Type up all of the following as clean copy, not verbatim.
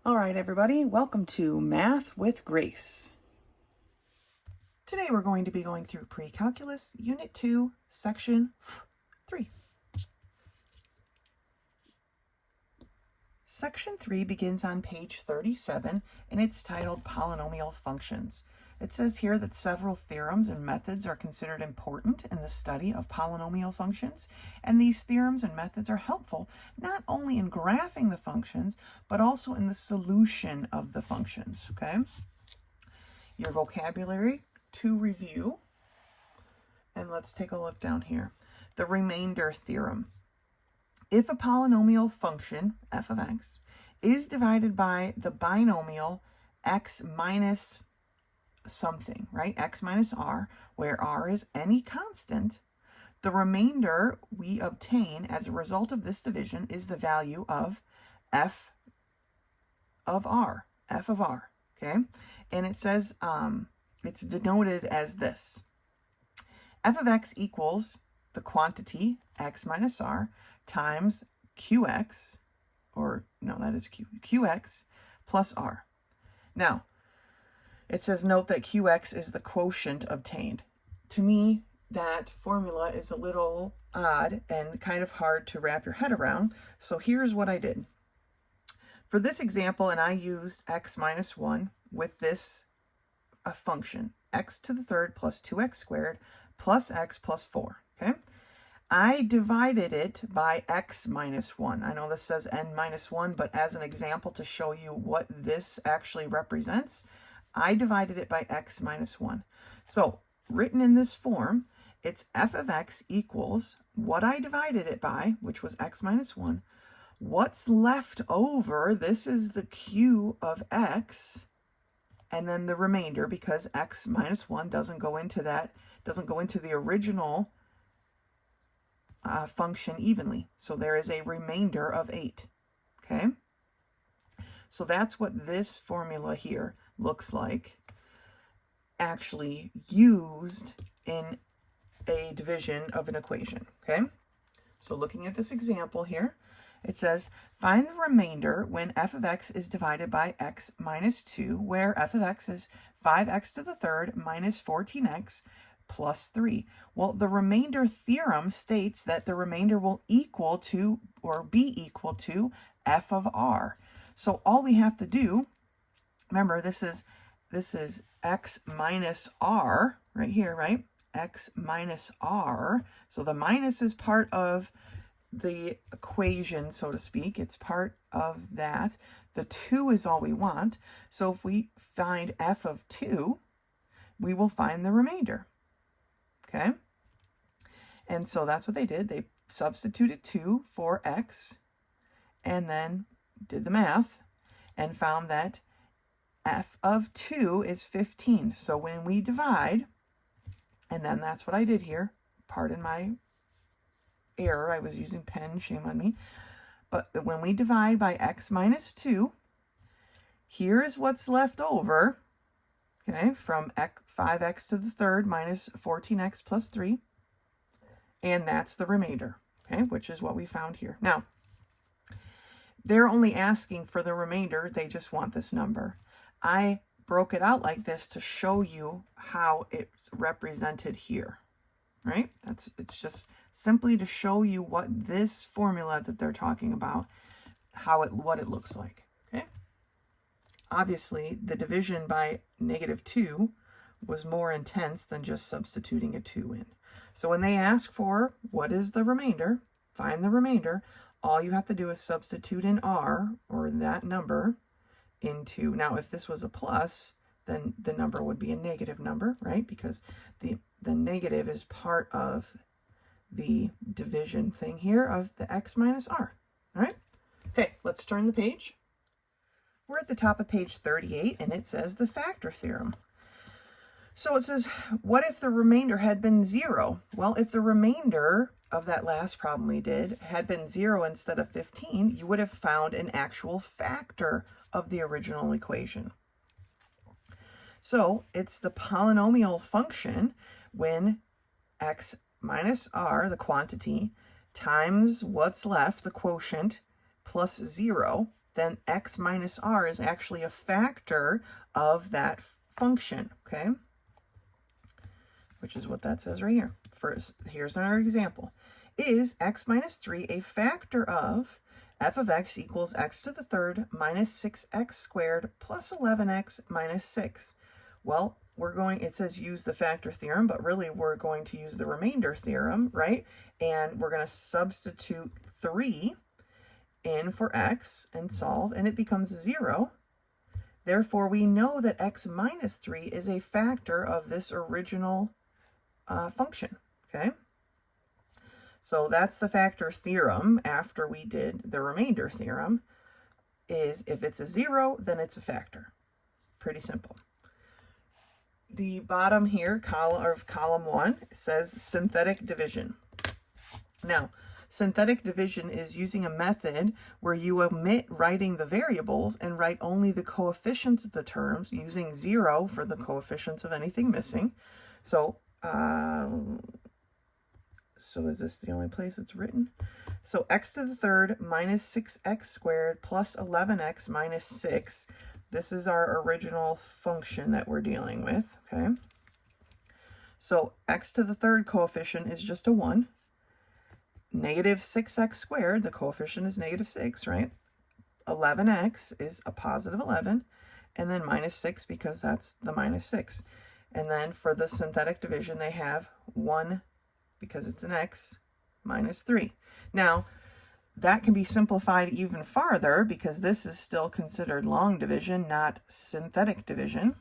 All right, everybody, welcome to Math with Grace. Today we're going to be going through Pre-Calculus, Unit 2, Section 3. Section 3 begins on page 37, and it's titled Polynomial Functions. It says here that several theorems and methods are considered important in the study of polynomial functions, and these theorems and methods are helpful not only in graphing the functions, but also in the solution of the functions, okay? Your vocabulary to review, and let's take a look down here. The remainder theorem. If a polynomial function, f of x, is divided by the binomial x minus something, right? X minus r, where r is any constant, the remainder we obtain as a result of this division is the value of f of r, okay? And it says it's denoted as this. F of x equals the quantity x minus r times qx, or no, that is qx plus r. Now, it says note that qx is the quotient obtained. To me, that formula is a little odd and kind of hard to wrap your head around. So here's what I did. For this example, and I used x minus 1 with this function, x to the third plus 2x squared plus x plus 4, okay? I divided it by x minus 1. I know this says n minus 1, but as an example to show you what this actually represents, I divided it by x minus 1. So written in this form, it's f of x equals what I divided it by, which was x minus 1. What's left over, this is the q of x, and then the remainder, because x minus 1 doesn't go into the original function evenly. So there is a remainder of 8, okay? So that's what this formula here looks like actually used in a division of an equation, okay? So looking at this example here, it says, find the remainder when f of x is divided by x minus 2, where f of x is 5x to the third minus 14x plus 3. Well, the remainder theorem states that the remainder will equal to, or be equal to, f of r. So all we have to do, remember, this is x minus r right here, right? X minus r. So the minus is part of the equation, so to speak. It's part of that. The 2 is all we want. So if we find f of 2, we will find the remainder, okay? And so that's what they did. They substituted 2 for x and then did the math and found that f of 2 is 15. So when we divide, and then that's what I did here. Pardon my error. I was using pen, shame on me. But when we divide by x minus 2, here is what's left over, okay, from 5x to the third minus 14x plus 3. And that's the remainder, okay, which is what we found here. Now, they're only asking for the remainder. They just want this number. I broke it out like this to show you how it's represented here, right? It's just simply to show you what this formula that they're talking about, what it looks like, okay? Obviously, the division by -2 was more intense than just substituting a 2 in. So when they ask for what is the remainder, find the remainder, all you have to do is substitute in r, or that number, into, now if this was a plus, then the number would be a negative number, right? Because the negative is part of the division thing here of the x minus r, all right? Okay, let's turn the page. We're at the top of page 38, and it says the factor theorem. So it says, what if the remainder had been 0? Well, if the remainder of that last problem we did had been 0 instead of 15, you would have found an actual factor of the original equation. So it's the polynomial function when x minus r, the quantity, times what's left, the quotient, plus 0, then x minus r is actually a factor of that function, okay? Which is what that says right here. First, here's our example. Is x minus 3 a factor of f of x equals x to the third minus 6x squared plus 11x minus 6? Well, it says use the factor theorem, but really we're going to use the remainder theorem, right? And we're going to substitute 3 in for x and solve, and it becomes 0. Therefore, we know that x minus 3 is a factor of this original function, okay? So that's the factor theorem after we did the remainder theorem, is if it's a 0, then it's a factor. Pretty simple. The bottom here, column 1, says synthetic division. Now, synthetic division is using a method where you omit writing the variables and write only the coefficients of the terms, using 0 for the coefficients of anything missing. So is this the only place it's written? So x to the third minus 6x squared plus 11x minus 6. This is our original function that we're dealing with, okay? So x to the third coefficient is just a 1. Negative 6x squared, the coefficient is negative 6, right? 11x is a positive 11, and then minus 6 because that's the minus 6. And then for the synthetic division, they have 1 because it's an x minus 3. Now, that can be simplified even farther because this is still considered long division, not synthetic division.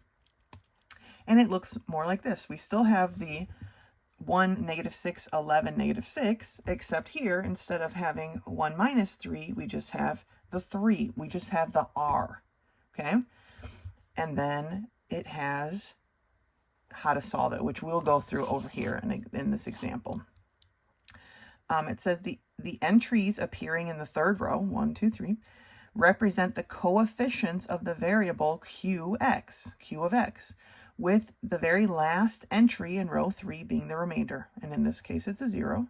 And it looks more like this. We still have the 1, negative 6, 11, negative 6, except here, instead of having 1 minus 3, we just have the 3. We just have the r, okay? And then it has how to solve it, which we'll go through over here in this example. It says the entries appearing in the third row, 1, 2, 3, represent the coefficients of the variable q of x, with the very last entry in row 3 being the remainder. And in this case, it's a 0.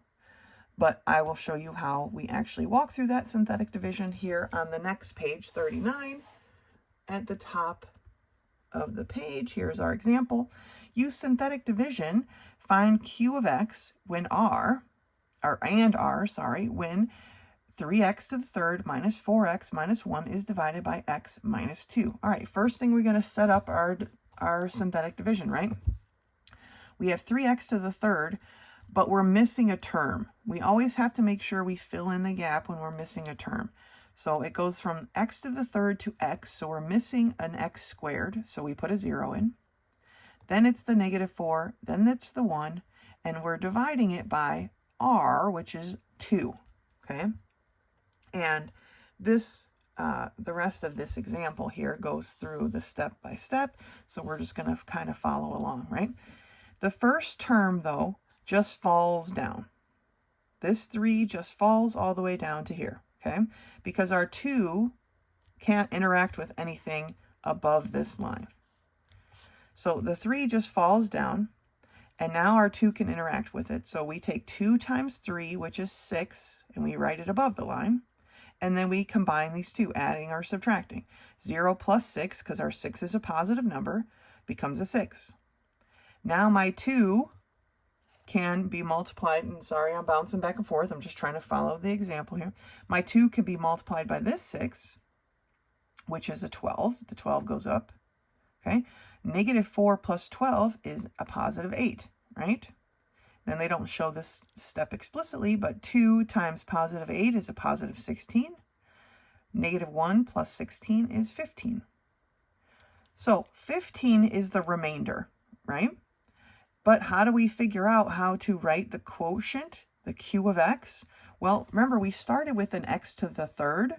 But I will show you how we actually walk through that synthetic division here on the next page, 39. At the top of the page, here's our example. Use synthetic division, find q of x when when 3x to the third minus 4x minus 1 is divided by x minus 2. All right, first thing we're going to set up our synthetic division, right? We have 3x to the third, but we're missing a term. We always have to make sure we fill in the gap when we're missing a term. So it goes from x to the third to x, so we're missing an x squared, so we put a 0 in. Then it's the negative 4, then it's the 1, and we're dividing it by r, which is 2, okay? And this, the rest of this example here goes through the step by step, so we're just going to kind of follow along, right? The first term, though, just falls down. This 3 just falls all the way down to here, okay? Because our 2 can't interact with anything above this line. So the 3 just falls down, and now our 2 can interact with it. So we take 2 times 3, which is 6, and we write it above the line. And then we combine these two, adding or subtracting. 0 plus 6, because our 6 is a positive number, becomes a 6. Now my 2 can be multiplied, and sorry, I'm bouncing back and forth. I'm just trying to follow the example here. My 2 can be multiplied by this 6, which is a 12. The 12 goes up, okay? Negative 4 plus 12 is a positive 8, right? Then they don't show this step explicitly, but 2 times positive 8 is a positive 16. Negative 1 plus 16 is 15. So 15 is the remainder, right? But how do we figure out how to write the quotient, the q of x? Well, remember, we started with an x to the third.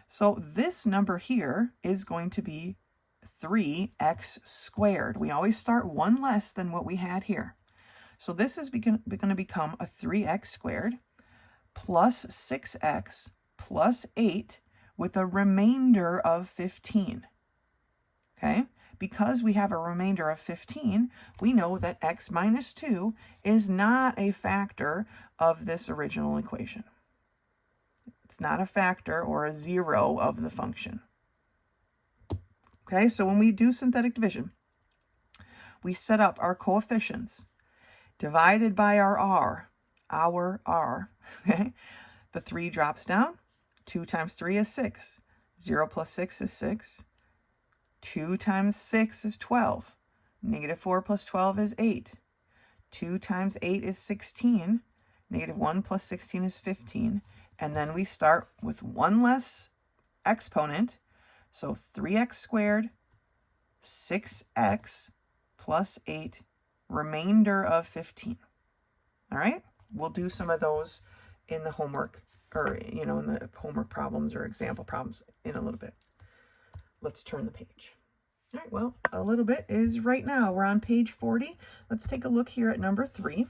So this number here is going to be 3x squared. We always start one less than what we had here. So this is going to become a 3x squared plus 6x plus 8 with a remainder of 15. Okay? Because we have a remainder of 15, we know that x minus 2 is not a factor of this original equation. It's not a factor or a zero of the function. Okay, so when we do synthetic division, we set up our coefficients divided by our r, okay? The 3 drops down. 2 times 3 is 6. 0 plus 6 is 6. 2 times 6 is 12. Negative 4 plus 12 is 8. 2 times 8 is 16. Negative 1 plus 16 is 15. And then we start with one less exponent. So 3x squared, 6x plus 8, remainder of 15. All right? We'll do some of those in the homework, or, in the homework problems or example problems in a little bit. Let's turn the page. All right, well, a little bit is right now. We're on page 40. Let's take a look here at number 3.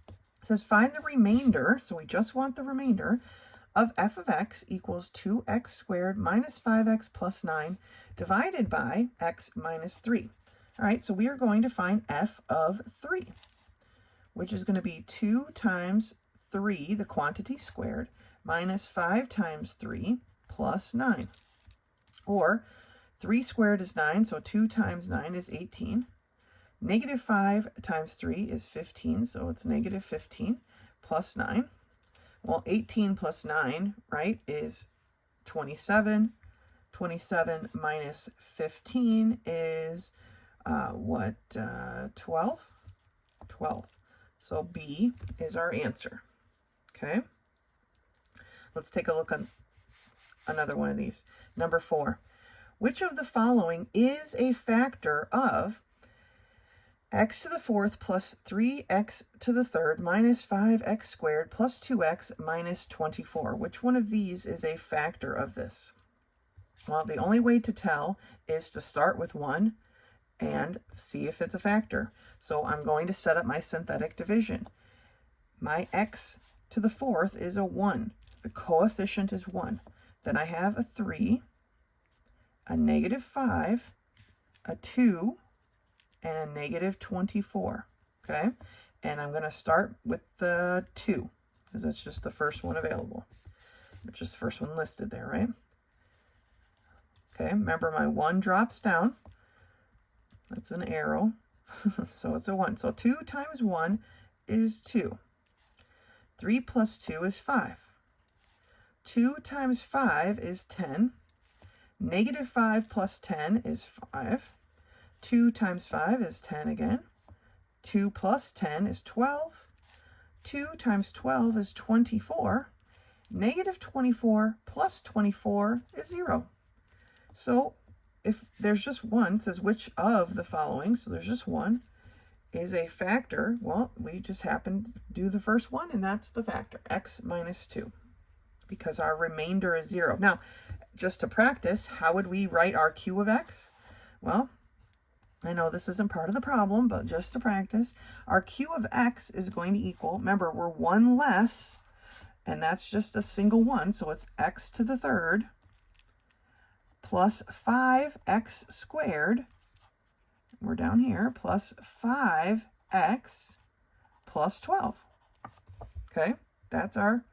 It says find the remainder, so we just want the remainder, of f of x equals 2x squared minus 5x plus 9 divided by x minus 3. All right, so we are going to find f of 3, which is going to be 2 times 3, the quantity squared, minus 5 times 3 plus 9. Or 3 squared is 9, so 2 times 9 is 18. Negative 5 times 3 is 15, so it's negative 15 plus 9. Well, 18 plus 9, right, is 27. 27 minus 15 is, 12? 12. So B is our answer, okay? Let's take a look at another one of these. Number 4. Which of the following is a factor of x to the 4th plus 3x to the 3rd minus 5x squared plus 2x minus 24? Which one of these is a factor of this? Well, the only way to tell is to start with 1 and see if it's a factor. So I'm going to set up my synthetic division. My x to the 4th is a 1. The coefficient is 1. Then I have a 3, a negative 5, a 2, and a negative 24, okay? And I'm going to start with the 2, because that's just the first one available. It's just the first one listed there, right? Okay, remember my 1 drops down. That's an arrow. So it's a 1. So 2 times 1 is 2. 3 plus 2 is 5. 2 times 5 is 10. Negative 5 plus 10 is 5. 2 times 5 is 10 again. 2 plus 10 is 12. 2 times 12 is 24. Negative 24 plus 24 is 0. So if there's just one, it says which of the following, so there's just one, is a factor. Well, we just happen to do the first one, and that's the factor, x minus 2, because our remainder is 0. Now, just to practice, how would we write our q of x? Well, I know this isn't part of the problem, but just to practice, our q of x is going to equal, remember, we're 1 less, and that's just a single 1, so it's x to the 3rd plus 5x squared, we're down here, plus 5x plus 12. Okay, that's our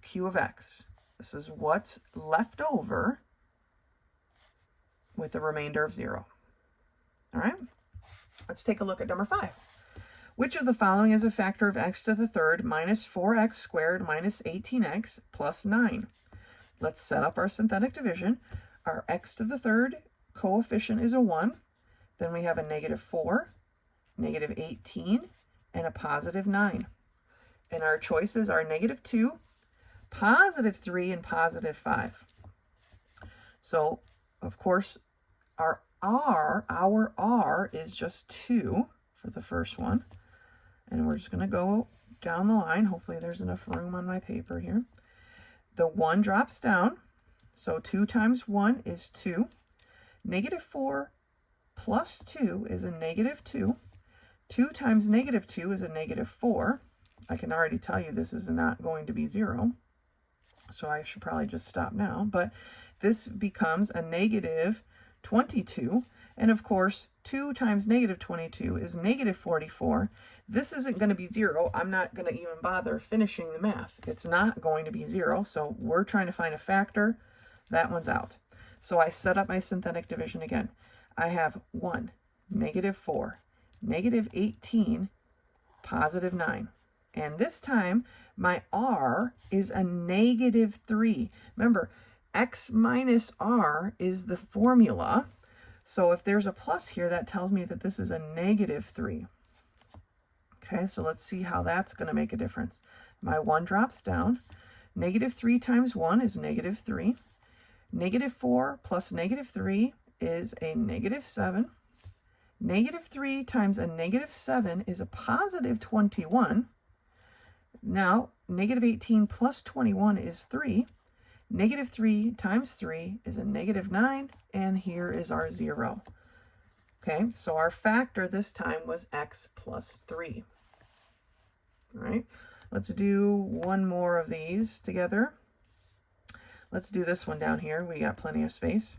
q of x. This is what's left over with a remainder of 0. All right, let's take a look at number 5. Which of the following is a factor of x to the 3rd minus 4x squared minus 18x plus 9? Let's set up our synthetic division. Our x to the 3rd coefficient is a 1. Then we have a negative 4, negative 18, and a positive 9. And our choices are negative 2, positive 3, and positive 5. So, of course, our r is just 2 for the first one. And we're just going to go down the line. Hopefully there's enough room on my paper here. The 1 drops down, so 2 times 1 is 2. Negative 4 plus 2 is a negative 2. 2 times negative 2 is a negative 4. I can already tell you this is not going to be 0, so I should probably just stop now. But this becomes a negative 22, And of course, 2 times negative 22 is negative 44. This isn't going to be 0. I'm not going to even bother finishing the math. It's not going to be 0, so we're trying to find a factor. That one's out. So I set up my synthetic division again. I have 1, negative 4, negative 18, positive 9. And this time, my r is a negative 3. Remember, x minus r is the formula. So if there's a plus here, that tells me that this is a negative 3. Okay, so let's see how that's going to make a difference. My 1 drops down. Negative 3 times 1 is negative 3. Negative 4 plus negative 3 is a negative 7. Negative 3 times a negative 7 is a positive 21. Now, negative 18 plus 21 is 3. Negative 3 times 3 is a negative 9, and here is our 0. Okay, so our factor this time was x plus 3. All right, let's do one more of these together. Let's do this one down here. We got plenty of space.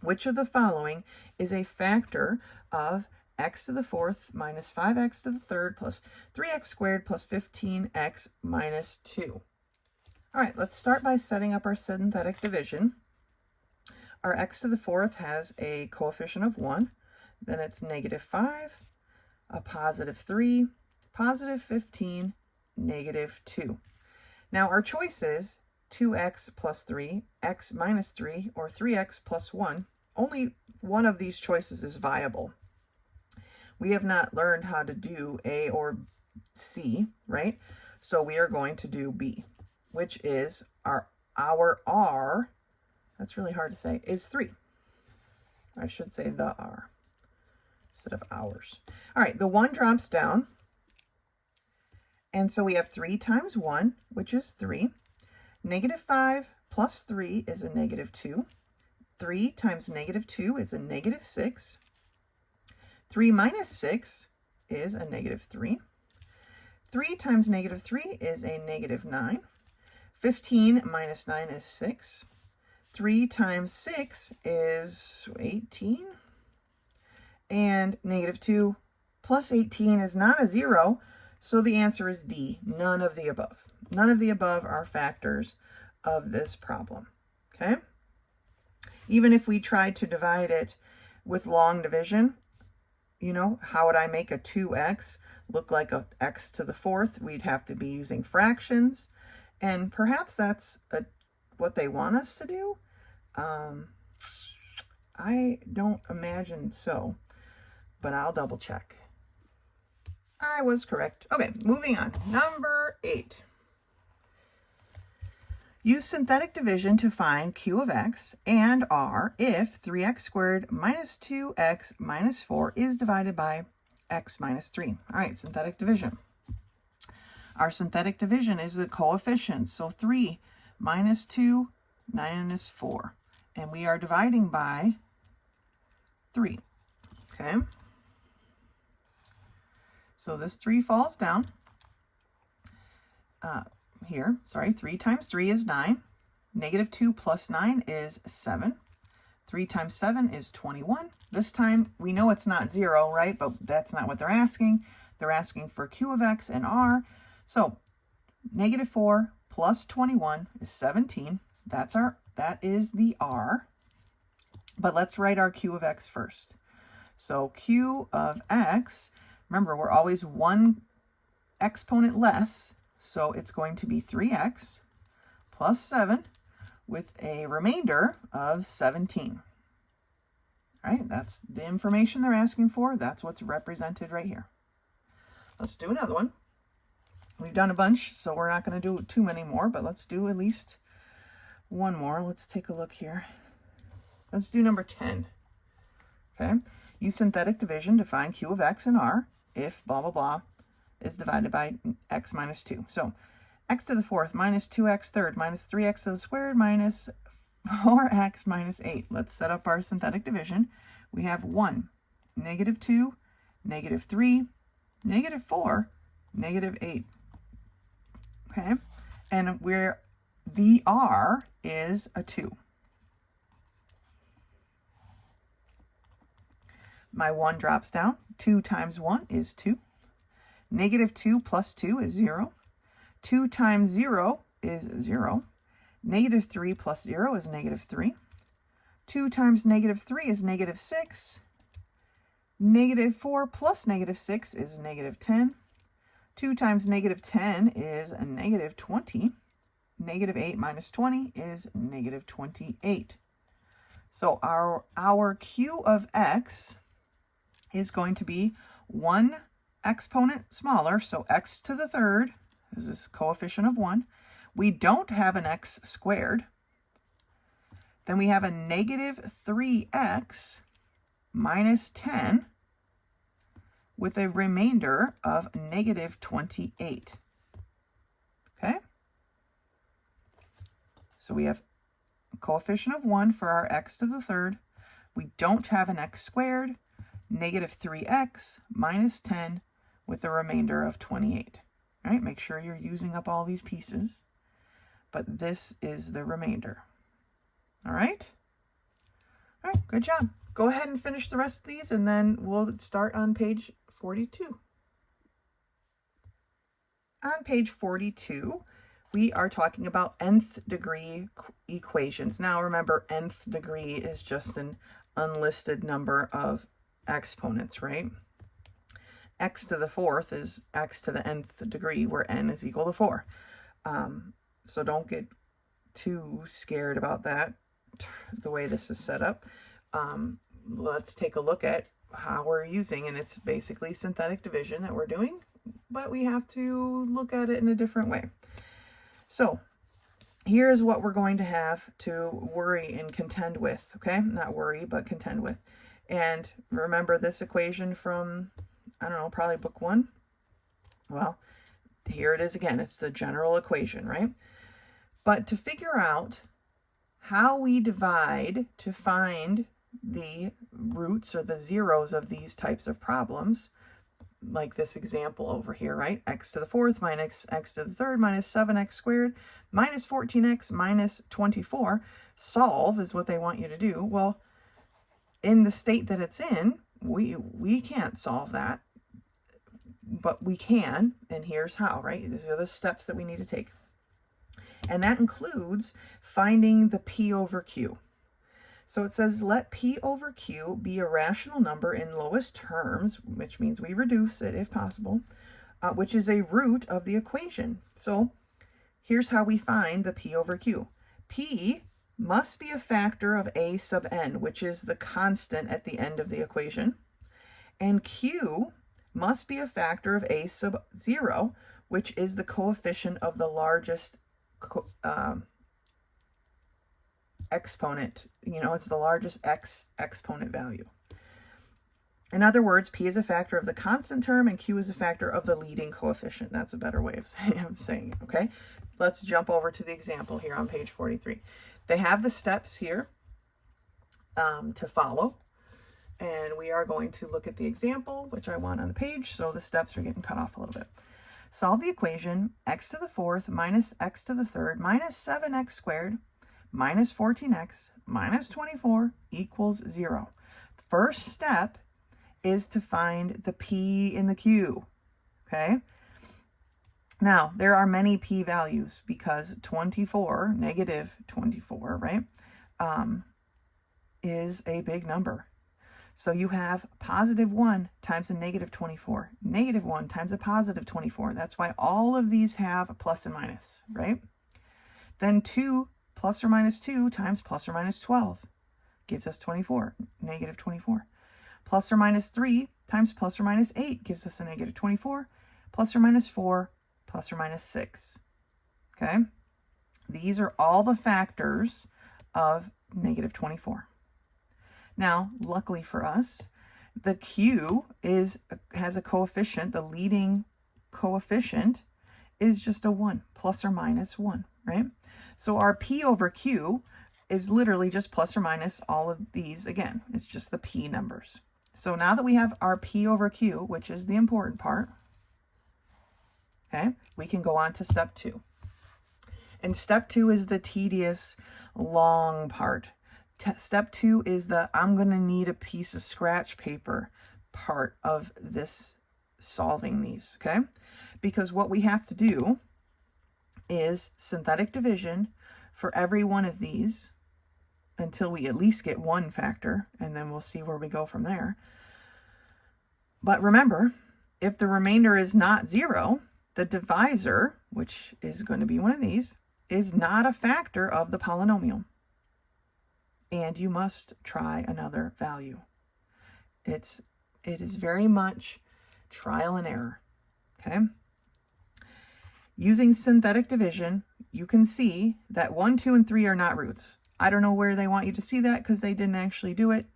Which of the following is a factor of x to the 4th minus 5x to the 3rd plus 3x squared plus 15x minus 2? All right, let's start by setting up our synthetic division. Our x to the 4th has a coefficient of 1. Then it's negative 5, a positive 3, positive 15, negative 2. Now our choices, 2x plus 3, x minus 3, or 3x plus 1. Only one of these choices is viable. We have not learned how to do A or C, right? So we are going to do B, which is our R, that's really hard to say, is 3. I should say the R instead of ours. All right, the 1 drops down. And so we have 3 times 1, which is 3. Negative 5 plus 3 is a negative 2. 3 times negative 2 is a negative 6. 3 minus 6 is a negative 3. 3 times negative 3 is a negative 9. 15 minus 9 is 6. 3 times 6 is 18. And negative 2 plus 18 is not a 0. So the answer is D, none of the above. None of the above are factors of this problem, okay? Even if we tried to divide it with long division, you know, how would I make a 2x look like a x to the 4th? We'd have to be using fractions, and perhaps that's what they want us to do. I don't imagine so, but I'll double check. I was correct. Okay, moving on. Number 8. Use synthetic division to find q of x and r if 3x squared minus 2x minus 4 is divided by x minus 3. All right, synthetic division. Our synthetic division is the coefficients. So 3 minus 2 minus 4. And we are dividing by 3. Okay. So this 3 falls down. Here, sorry, 3 times 3 is 9. Negative 2 plus 9 is 7. 3 times 7 is 21. This time, we know it's not 0, right? But that's not what they're asking. They're asking for q of x and r. So, negative 4 plus 21 is 17. That is the r. But let's write our q of x first. So, q of x, remember, we're always one exponent less. So it's going to be 3x plus 7 with a remainder of 17. All right, that's the information they're asking for. That's what's represented right here. Let's do another one. We've done a bunch, so we're not going to do too many more, but let's do at least one more. Let's take a look here. Let's do number 10. Okay, use synthetic division to find q of x and r if blah, blah, blah is divided by x minus 2. So x to the 4th minus 2x third minus 3x to the squared minus 4x minus 8. Let's set up our synthetic division. We have 1, negative 2, negative 3, negative 4, negative 8. Okay, and the r is a 2. my 1 drops down. 2 times 1 is 2. Negative 2 plus 2 is 0. 2 times 0 is 0. Negative 3 plus 0 is negative 3. 2 times negative 3 is negative 6. Negative 4 plus negative 6 is negative 10. 2 times negative 10 is a negative 20. Negative 8 minus 20 is negative 28. So our q of x is going to be 1 exponent smaller, so x to the third is this coefficient of 1. We don't have an x squared. Then we have a negative 3x minus 10 with a remainder of negative 28. Okay? So we have a coefficient of 1 for our x to the third. We don't have an x squared. Negative 3x minus 10 with a remainder of 28. All right, make sure you're using up all these pieces. But this is the remainder. All right? All right, good job. Go ahead and finish the rest of these, and then we'll start on page 42. On page 42, we are talking about nth degree equations. Now remember, nth degree is just an unlisted number of exponents, right? X to the fourth is x to the nth degree, where n is equal to 4. So don't get too scared about that, the way this is set up. Let's take a look at how we're using, and it's basically synthetic division that we're doing, but we have to look at it in a different way. So here's what we're going to have to worry and contend with, okay? Not worry, but contend with. And remember this equation from, I don't know, probably book 1? Well, here it is again. It's the general equation, right? But to figure out how we divide to find the roots or the zeros of these types of problems, like this example over here, right? X to the fourth minus x to the third minus 7x squared minus 14x minus 24. Solve is what they want you to do. Well, in the state that it's in, we can't solve that, but we can, and here's how, right? These are the steps that we need to take. And that includes finding the p over q. So it says, let p over q be a rational number in lowest terms, which means we reduce it if possible, which is a root of the equation. So here's how we find the p over q. P must be a factor of a sub n, which is the constant at the end of the equation. And q must be a factor of a sub 0, which is the coefficient of the largest exponent. You know, it's the largest exponent value. In other words, p is a factor of the constant term and q is a factor of the leading coefficient. That's a better way of saying it, okay? Let's jump over to the example here on page 43. They have the steps here to follow, and we are going to look at the example, which I want on the page, so the steps are getting cut off a little bit. Solve the equation x to the fourth minus x to the third minus 7x squared minus 14x minus 24 equals 0. First step is to find the p in the q, okay? Now, there are many p values because 24, negative 24, right, is a big number. So you have positive 1 times a negative 24, negative 1 times a positive 24. That's why all of these have a plus and minus, right? Then 2 plus or minus 2 times plus or minus 12 gives us 24, negative 24. Plus or minus 3 times plus or minus 8 gives us a negative 24. Plus or minus 4, plus or minus 6, okay? These are all the factors of negative 24. Now, luckily for us, the q has a coefficient, the leading coefficient is just a 1, plus or minus 1, right? So our p over q is literally just plus or minus all of these again. It's just the p numbers. So now that we have our p over q, which is the important part, okay, we can go on to step 2. And step 2 is the tedious, long part. Step 2 is the I'm going to need a piece of scratch paper part of this solving these, okay? Because what we have to do is synthetic division for every one of these until we at least get one factor, and then we'll see where we go from there. But remember, if the remainder is not 0, the divisor, which is going to be one of these, is not a factor of the polynomial. And you must try another value. It is very much trial and error, okay? Using synthetic division, you can see that 1, 2, and 3 are not roots. I don't know where they want you to see that because they didn't actually do it.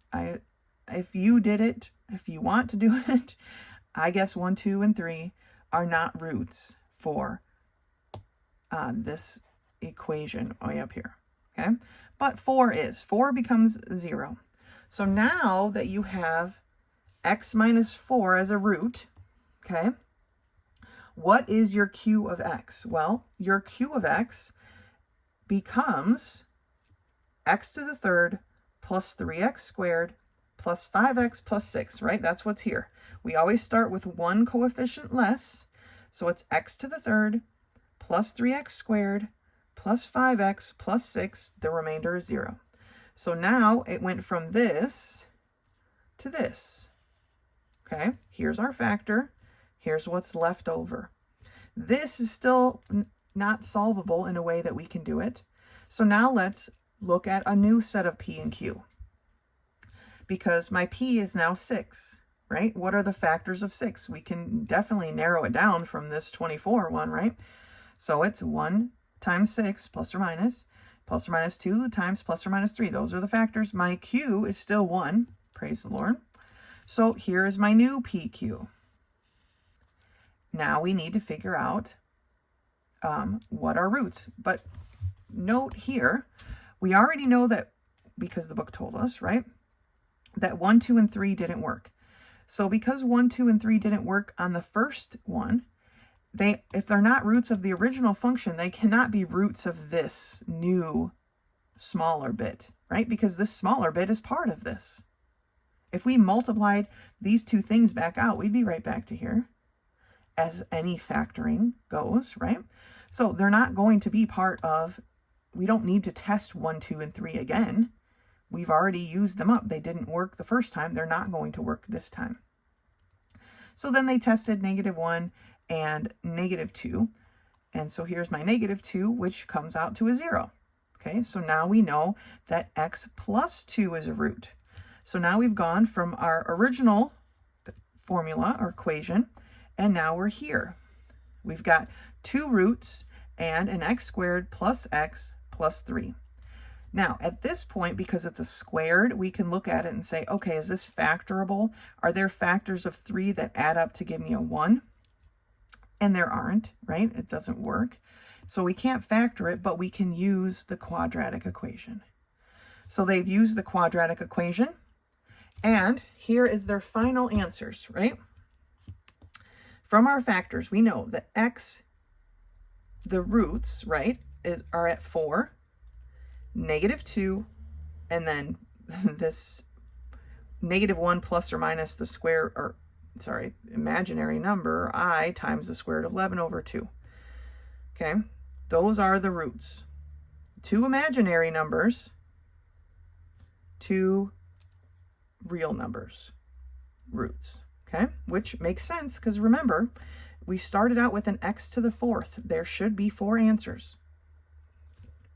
If you did it, if you want to do it, I guess 1, 2, and 3 are not roots for this equation way up here, okay? But 4 is. 4 becomes 0. So now that you have x minus 4 as a root, okay, what is your q of x? Well, your q of x becomes x to the third plus 3x squared plus 5x plus 6, right? That's what's here. We always start with one coefficient less, so it's x to the third plus 3x squared plus 5x plus 6, the remainder is 0. So now it went from this to this. Okay, here's our factor. Here's what's left over. This is still not solvable in a way that we can do it. So now let's look at a new set of p and q. Because my p is now 6, right? What are the factors of 6? We can definitely narrow it down from this 24 one, right? So it's 1 times 6 plus or minus 2 times plus or minus 3. Those are the factors. My q is still 1. Praise the Lord. So here is my new PQ. Now we need to figure out what are roots. But note here, we already know that, because the book told us, right, that 1, 2, and 3 didn't work. So because 1, 2, and 3 didn't work on the first one, if they're not roots of the original function, they cannot be roots of this new smaller bit, right? Because this smaller bit is part of this. If we multiplied these two things back out, we'd be right back to here, as any factoring goes, right? So they're not going to be part of, we don't need to test 1, 2, and 3 again. We've already used them up. They didn't work the first time. They're not going to work this time. So then they tested -1 and -2. And so here's my -2, which comes out to a 0. Okay, so now we know that x plus 2 is a root. So now we've gone from our original formula or equation, and now we're here. We've got 2 roots and an x squared plus x plus 3. Now, at this point, because it's a squared, we can look at it and say, okay, is this factorable? Are there factors of 3 that add up to give me a 1? And there aren't, right? It doesn't work. So we can't factor it, but we can use the quadratic equation. So they've used the quadratic equation, and here is their final answers, right? From our factors, we know that x, the roots, right, are at 4, -2, and then this -1 plus or minus the square, or sorry, imaginary number, I times the square root of 11 over 2. Okay, those are the roots. 2 imaginary numbers, 2 real numbers, roots. Okay, which makes sense because remember, we started out with an x to the 4th. There should be 4 answers,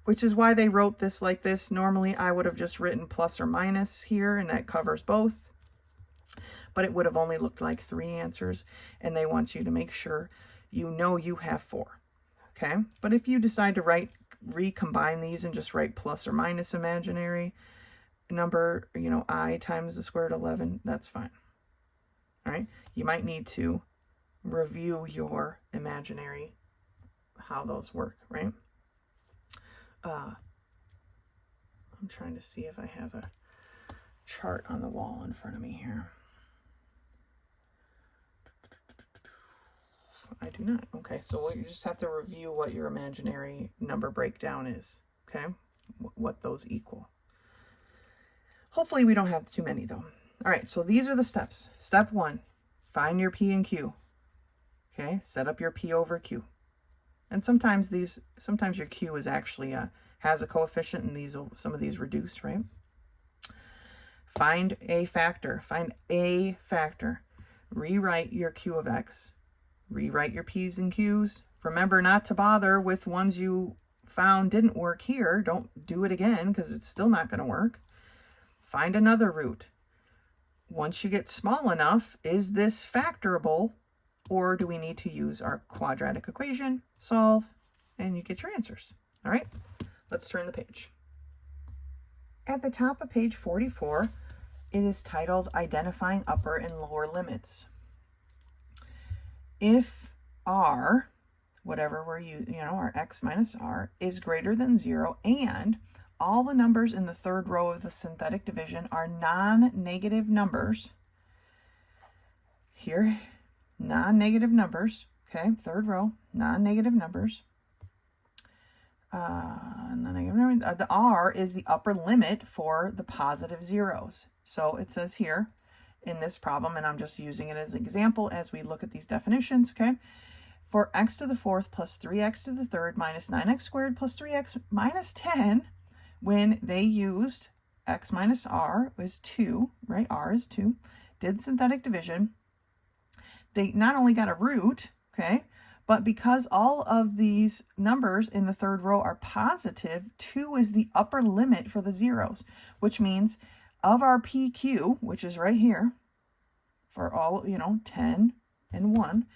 which is why they wrote this like this. Normally, I would have just written plus or minus here, and that covers both. But it would have only looked like 3 answers, and they want you to make sure you know you have 4. Okay, but if you decide to recombine these and just write plus or minus imaginary number, you know, I times the square root of 11, that's fine. All right, you might need to review your imaginary, how those work, right? I'm trying to see if I have a chart on the wall in front of me here. I do not. Okay, so you just have to review what your imaginary number breakdown is, okay? What those equal. Hopefully we don't have too many though. All right, so these are the steps. Step 1, find your P and Q. Okay, set up your P over Q. And sometimes your Q is actually has a coefficient, and some of these reduce, right? Find a factor. Find a factor. Rewrite your Q of X. Rewrite your P's and Q's. Remember not to bother with ones you found didn't work here. Don't do it again because it's still not going to work. Find another root. Once you get small enough, is this factorable, or do we need to use our quadratic equation, solve, and you get your answers? All right, let's turn the page. At the top of page 44, it is titled Identifying Upper and Lower Limits. If r, whatever we're using, our x minus r, is greater than 0, and all the numbers in the third row of the synthetic division are non-negative numbers. Here, non-negative numbers, okay, third row, non-negative numbers. The r is the upper limit for the positive zeros. So it says here in this problem, and I'm just using it as an example as we look at these definitions, okay? For x to the fourth plus 3x to the third minus 9x squared plus 3x minus 10, when they used x minus r is 2, right? R is 2, did synthetic division, they not only got a root, okay, but because all of these numbers in the third row are positive, 2 is the upper limit for the zeros, which means of our PQ, which is right here, for all, 10 and 1,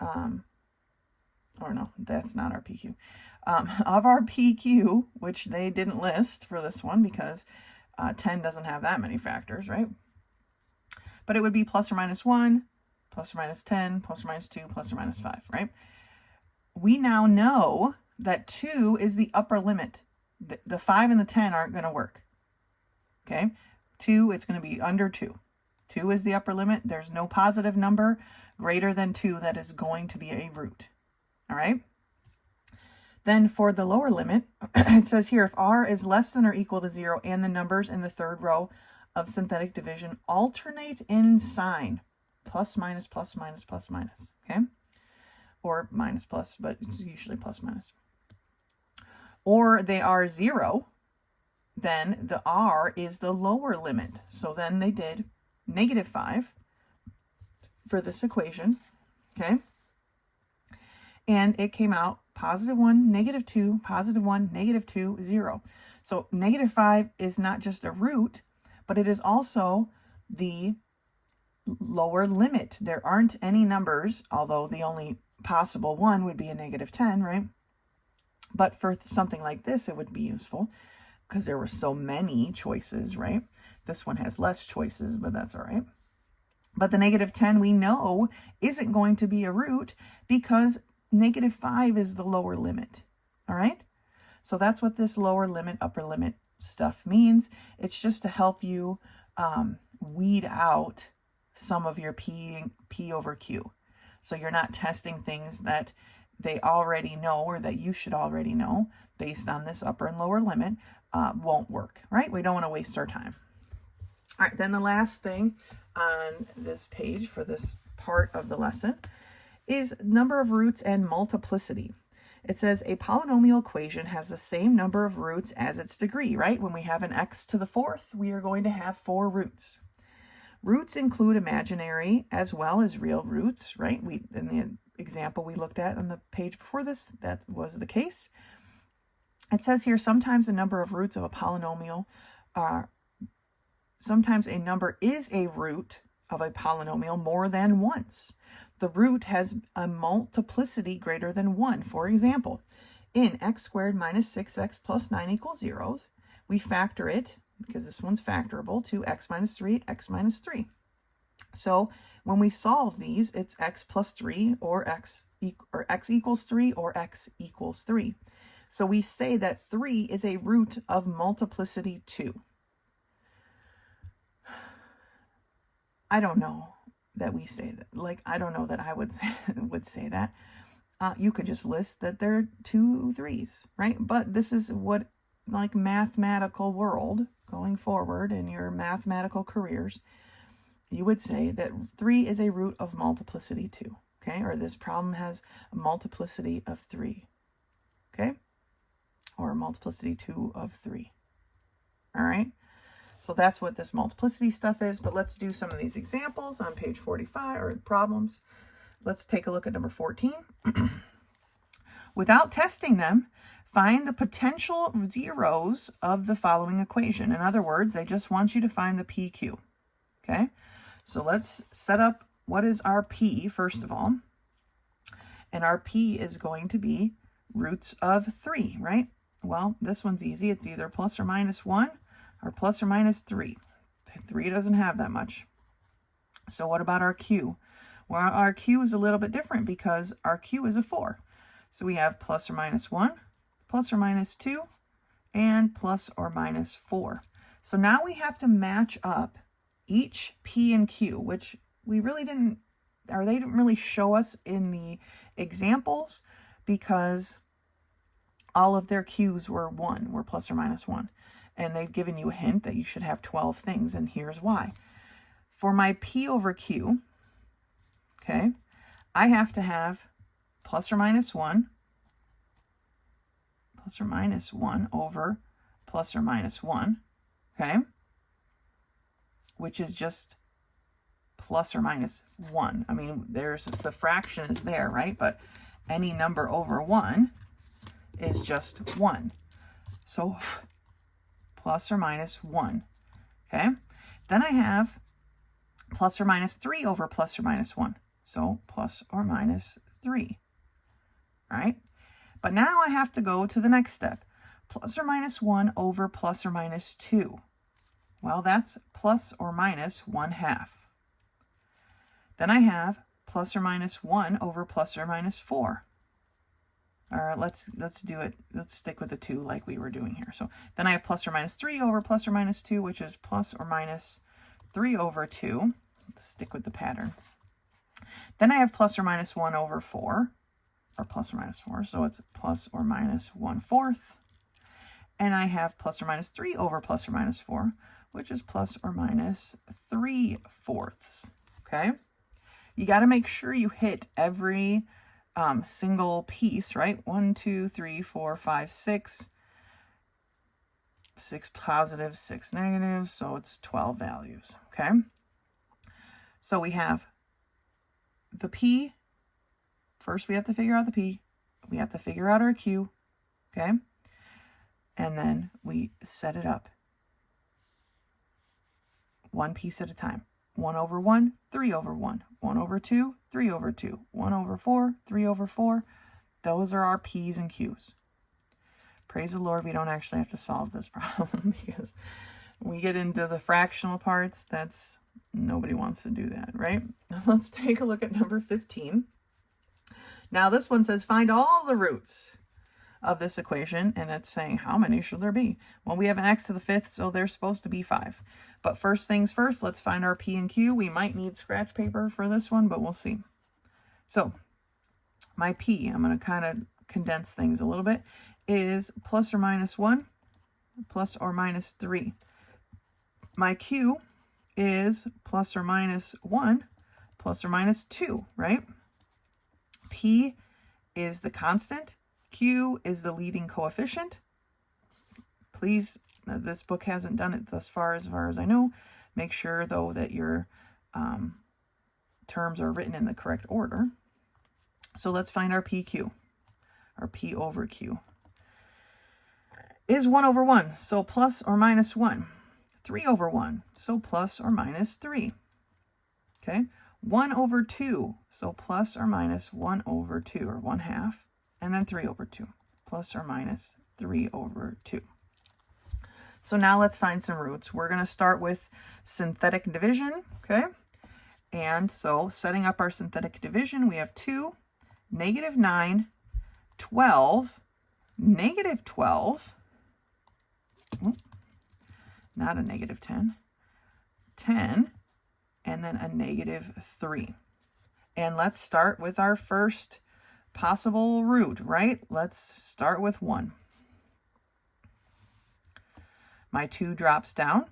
or no, that's not our PQ. Of our PQ, which they didn't list for this one because 10 doesn't have that many factors, right? But it would be plus or minus 1, plus or minus 10, plus or minus 2, plus or minus 5, right? We now know that 2 is the upper limit. The 5 and the 10 aren't going to work, okay? 2, it's going to be under 2. 2 is the upper limit. There's no positive number greater than 2 that is going to be a root, all right? Then for the lower limit, it says here, if r is less than or equal to 0 and the numbers in the third row of synthetic division alternate in sign, plus, minus, plus, minus, plus, minus, okay? Or minus, plus, but it's usually plus, minus. Or they are 0, then the r is the lower limit. So then they did negative 5 for this equation, okay? And it came out positive 1, negative 2, positive 1, negative 2, 0. So negative 5 is not just a root, but it is also the lower limit. There aren't any numbers, although the only possible one would be a negative 10, right? But for something like this, it would be useful because there were so many choices, right? This one has less choices, but that's all right. But the negative 10 we know isn't going to be a root because negative 5 is the lower limit, all right? So that's what this lower limit, upper limit stuff means. It's just to help you weed out some of your P over Q. So you're not testing things that they already know or that you should already know based on this upper and lower limit won't work, right? We don't want to waste our time. All right, then the last thing on this page for this part of the lesson is number of roots and multiplicity. It says a polynomial equation has the same number of roots as its degree, right? When we have an x to the fourth, we are going to have 4 roots. Roots include imaginary as well as real roots, right? In the example we looked at on the page before this, that was the case. It says here, sometimes the number of roots of a polynomial sometimes a number is a root of a polynomial more than once. The root has a multiplicity greater than 1. For example, in x squared minus 6x plus 9 equals 0, we factor it, because this one's factorable, to x minus 3, x minus 3. So when we solve these, it's x plus 3 or x equals 3 or x equals 3. So we say that 3 is a root of multiplicity 2. I don't know that we say that. Like, I don't know that I would say that. You could just list that there are 2 3s, right? But this is what, like, mathematical world going forward in your mathematical careers, you would say that 3 is a root of multiplicity 2, okay? Or this problem has a multiplicity of 3, okay? Or a multiplicity 2 of 3, all right? So that's what this multiplicity stuff is, but let's do some of these examples on page 45, or problems. Let's take a look at number 14. Without testing them, find the potential zeros of the following equation. In other words, they just want you to find the PQ, okay? So let's set up what is our P, first of all. And our P is going to be roots of 3, right? Well, this one's easy. It's either plus or minus 1 or plus or minus 3. 3 doesn't have that much. So what about our Q? Well, our Q is a little bit different because our Q is a 4. So we have plus or minus 1, plus or minus 2, and plus or minus 4. So now we have to match up each P and Q, which we really didn't, or they didn't really show us in the examples because all of their Q's were plus or minus 1. And they've given you a hint that you should have 12 things, and here's why. For my P over Q, okay, I have to have plus or minus 1 over plus or minus 1, okay, which is just plus or minus 1. I mean, the fraction is there, right? But any number over 1 is just 1. So plus or minus 1, okay? Then I have plus or minus 3 over plus or minus 1. So plus or minus 3, right? But now I have to go to the next step. Plus or minus 1 over plus or minus 2. Well, that's plus or minus 1/2. Then I have plus or minus 1 over plus or minus 4. All right, let's do it. Let's stick with the 2 like we were doing here. So then I have plus or minus 3 over plus or minus 2, which is plus or minus 3 over 2. Let's stick with the pattern. Then I have plus or minus 1 over 4, or plus or minus 4, so it's plus or minus 1/4. And I have plus or minus 3 over plus or minus 4, which is plus or minus 3/4. Okay? You got to make sure you hit every single piece, right? 1, 2, 3, 4, 5, 6. 6 positives, 6 negatives, so it's 12 values, okay? So we have the P. First, we have to figure out the P. We have to figure out our Q, okay? And then we set it up one piece at a time. 1 over 1, 3 over 1. 1 over 2, 3 over 2. 1 over 4, 3 over 4. Those are our P's and Q's. Praise the Lord, we don't actually have to solve this problem because when we get into the fractional parts, nobody wants to do that, right? Let's take a look at number 15. Now this one says find all the roots of this equation, and it's saying how many should there be? Well, we have an x to the 5th, so there's supposed to be 5. But first things first, let's find our P and Q. We might need scratch paper for this one, but we'll see. So my P, I'm going to kind of condense things a little bit, is plus or minus 1, plus or minus 3. My Q is plus or minus 1, plus or minus 2, right? P is the constant. Q is the leading coefficient. Please, this book hasn't done it thus far as I know. Make sure, though, that your terms are written in the correct order. So let's find our PQ. Our P over Q is 1 over 1, so plus or minus 1. 3 over 1, so plus or minus 3. Okay, 1 over 2, so plus or minus 1 over 2, or 1/2. And then 3 over 2, plus or minus 3 over 2. So now let's find some roots. We're going to start with synthetic division, okay? And so setting up our synthetic division, we have 2, -9, 12, -12, not a -10, 10, and then a -3. And let's start with our first possible root, right? Let's start with 1. My 2 drops down.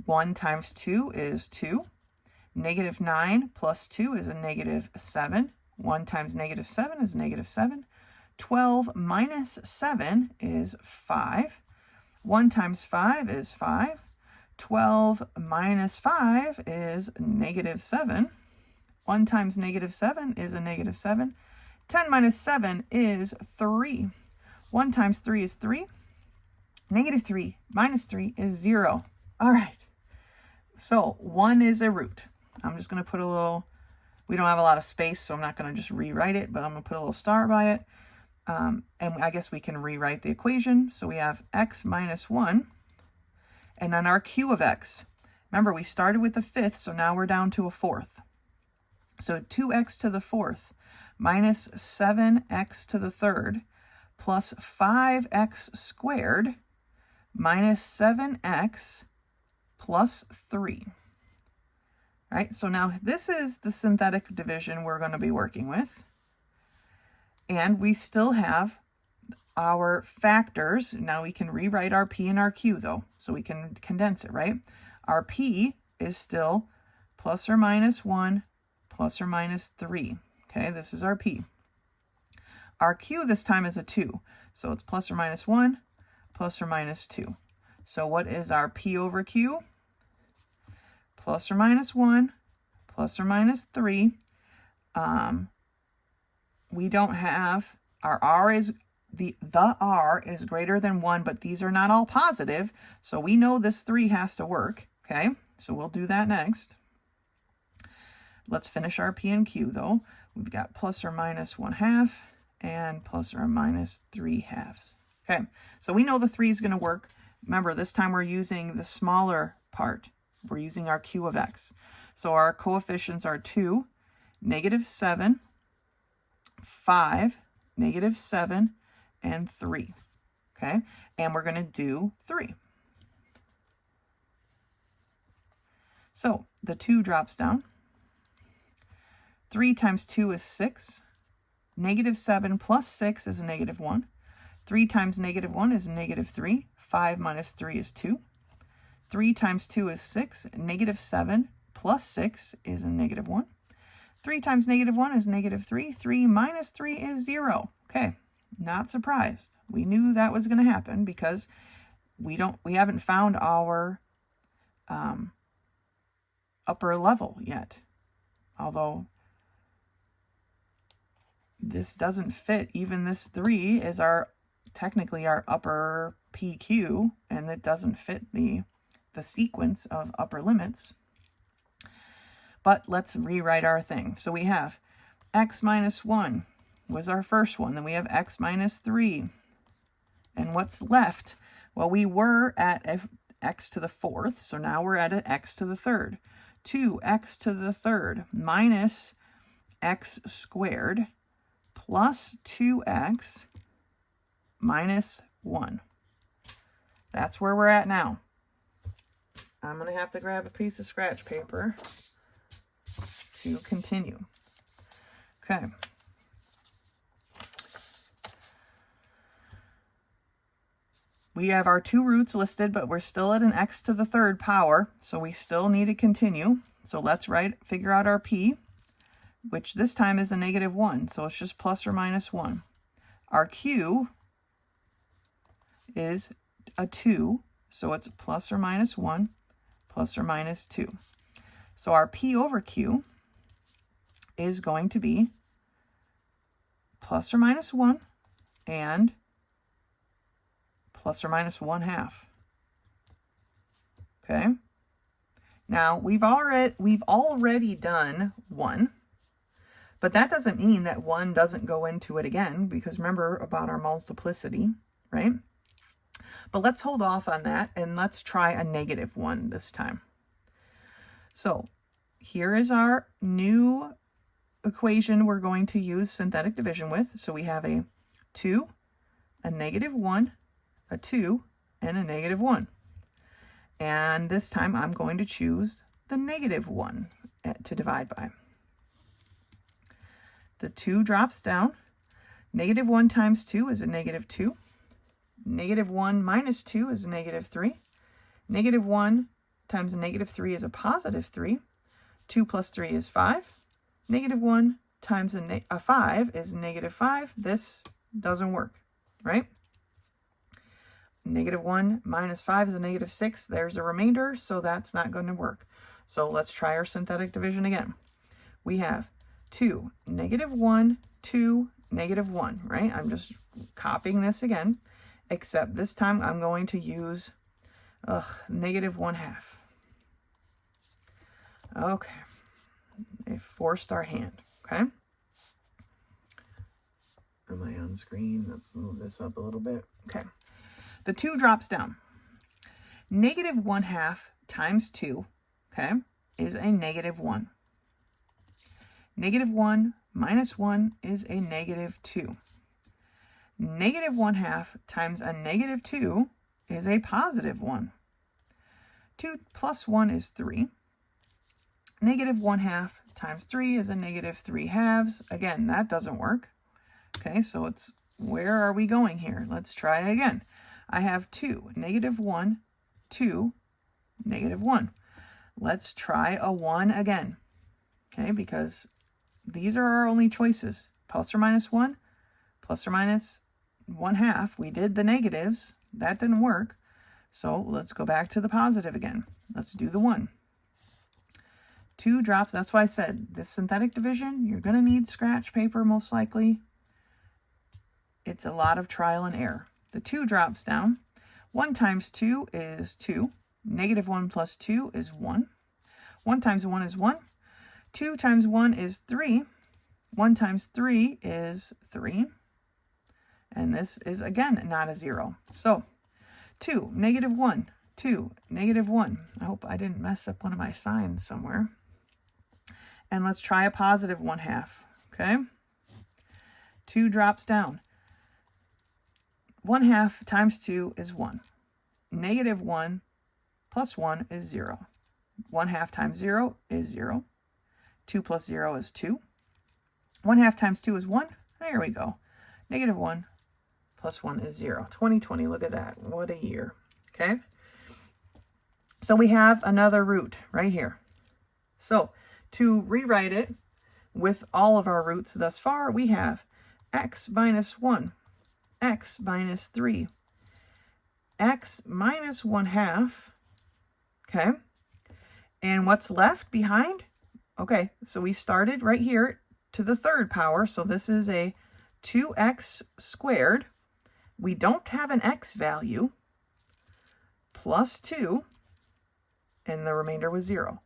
1 times 2 is 2. Negative 9 plus 2 is a negative 7. 1 times negative 7 is negative 7. 12 minus 7 is 5. 1 times 5 is 5. 12 minus 5 is negative 7. 1 times negative 7 is a negative 7. 10 minus 7 is 3. 1 times 3 is 3. Negative 3 minus 3 is 0. All right. So 1 is a root. I'm just going to put a little, we don't have a lot of space, so I'm not going to just rewrite it, but I'm going to put a little star by it. And I guess we can rewrite the equation. So we have x minus 1. And then our q of x. Remember, we started with a fifth, so now we're down to a fourth. So 2x to the fourth minus 7x to the third plus 5x squared minus 7x plus 3. All right, so now this is the synthetic division we're going to be working with. And we still have our factors. Now we can rewrite our p and our q, though, so we can condense it, right? Our p is still plus or minus 1 plus or minus 3. Okay, this is our p. Our q this time is a 2, so it's plus or minus 1 plus or minus 2. So what is our p over q? Plus or minus 1 plus or minus 3. We don't have, our r is, the r is greater than 1, but these are not all positive, so we know this 3 has to work, okay? So we'll do that next. Let's finish our p and q, though. We've got plus or minus 1/2 and plus or minus 3/2. Okay, so we know the 3 is going to work. Remember, this time we're using the smaller part. We're using our q of x. So our coefficients are 2, negative 7, 5, negative 7, and 3. Okay, and we're going to do 3. So the 2 drops down. 3 times 2 is 6. Negative 7 plus 6 is a negative 1. 3 times negative 1 is negative 3. 5 minus 3 is 2. 3 times 2 is 6. Negative 7 plus 6 is a negative 1. 3 times negative 1 is negative 3. 3 minus 3 is 0. Okay, not surprised. We knew that was going to happen because we haven't found our upper level yet. Although this doesn't fit, even this 3 is technically our upper PQ, and it doesn't fit the sequence of upper limits. But let's rewrite our thing. So we have x minus 1 was our first one. Then we have x minus 3. And what's left? Well, we were at x to the fourth, so now we're at an x to the third. 2x to the third minus x squared plus 2x minus 1. That's where we're at now. I'm going to have to grab a piece of scratch paper to continue. Okay. We have our 2 roots listed, but we're still at an x to the third power, so we still need to continue. So let's figure out our p, which this time is a negative 1, so it's just plus or minus 1. Our q is a 2, so it's plus or minus 1 plus or minus 2. So our p over q is going to be plus or minus 1 and plus or minus 1/2. Okay. Now we've already done 1, but that doesn't mean that 1 doesn't go into it again, because remember about our multiplicity, right? But let's hold off on that and let's try a negative 1 this time. So here is our new equation we're going to use synthetic division with. So we have a 2, a negative 1, a 2, and a negative 1. And this time I'm going to choose the negative 1 to divide by. The 2 drops down. Negative 1 times 2 is a negative 2. Negative 1 minus 2 is negative 3. Negative 1 times negative 3 is a positive 3. 2 plus 3 is 5. Negative 1 times a 5 is negative 5. This doesn't work, right? Negative 1 minus 5 is a negative 6. There's a remainder, so that's not going to work. So let's try our synthetic division again. We have 2, negative 1, 2, negative 1, right? I'm just copying this again, except this time I'm going to use negative 1/2. Okay, it forced our hand, okay? Am I on screen? Let's move this up a little bit. Okay, the 2 drops down. Negative 1/2 times 2, okay, is a negative 1. Negative 1 minus 1 is a negative 2. Negative 1/2 times a negative 2 is a positive 1. 2 plus 1 is 3. Negative 1/2 times 3 is a negative 3/2. Again, that doesn't work. Okay, so it's, where are we going here? Let's try again. I have 2, negative 1, 2, negative 1. Let's try a 1 again. Okay, because these are our only choices. Plus or minus 1, plus or minus 1/2. We did the negatives. That didn't work. So let's go back to the positive again. Let's do the 1. 2 drops. That's why I said this synthetic division, you're going to need scratch paper most likely. It's a lot of trial and error. The 2 drops down. 1 times 2 is 2. Negative 1 plus 2 is 1. 1 times 1 is 1. 2 times 1 is 3. 1 times 3 is 3. And this is, again, not a 0. So 2, negative 1, 2, negative 1. I hope I didn't mess up one of my signs somewhere. And let's try a positive 1/2, okay? 2 drops down. 1/2 times 2 is 1. Negative 1 plus 1 is 0. 1/2 times 0 is 0. 2 plus 0 is 2. 1/2 times 2 is 1. There we go. Negative 1 plus 1 is 0. 2020, look at that. What a year. Okay? So we have another root right here. So to rewrite it with all of our roots thus far, we have x minus 1, x minus 3, x minus 1/2. Okay? And what's left behind? Okay, so we started right here to the 3rd power. So this is a 2x squared. We don't have an x value, plus 2, and the remainder was 0.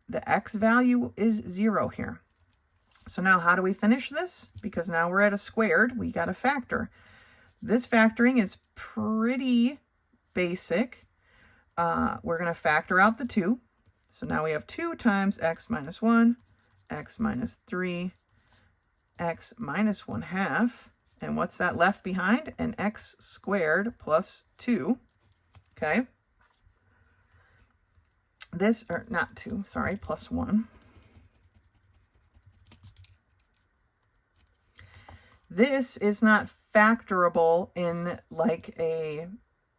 The x value is 0 here. So now how do we finish this? Because now we're at a squared, we got a factor. This factoring is pretty basic. We're going to factor out the 2. So now we have 2 times x minus 1, x minus 3, x minus 1/2. And what's that left behind? An x squared plus 2. Okay. This, or not 2, sorry, plus 1. This is not factorable in like a,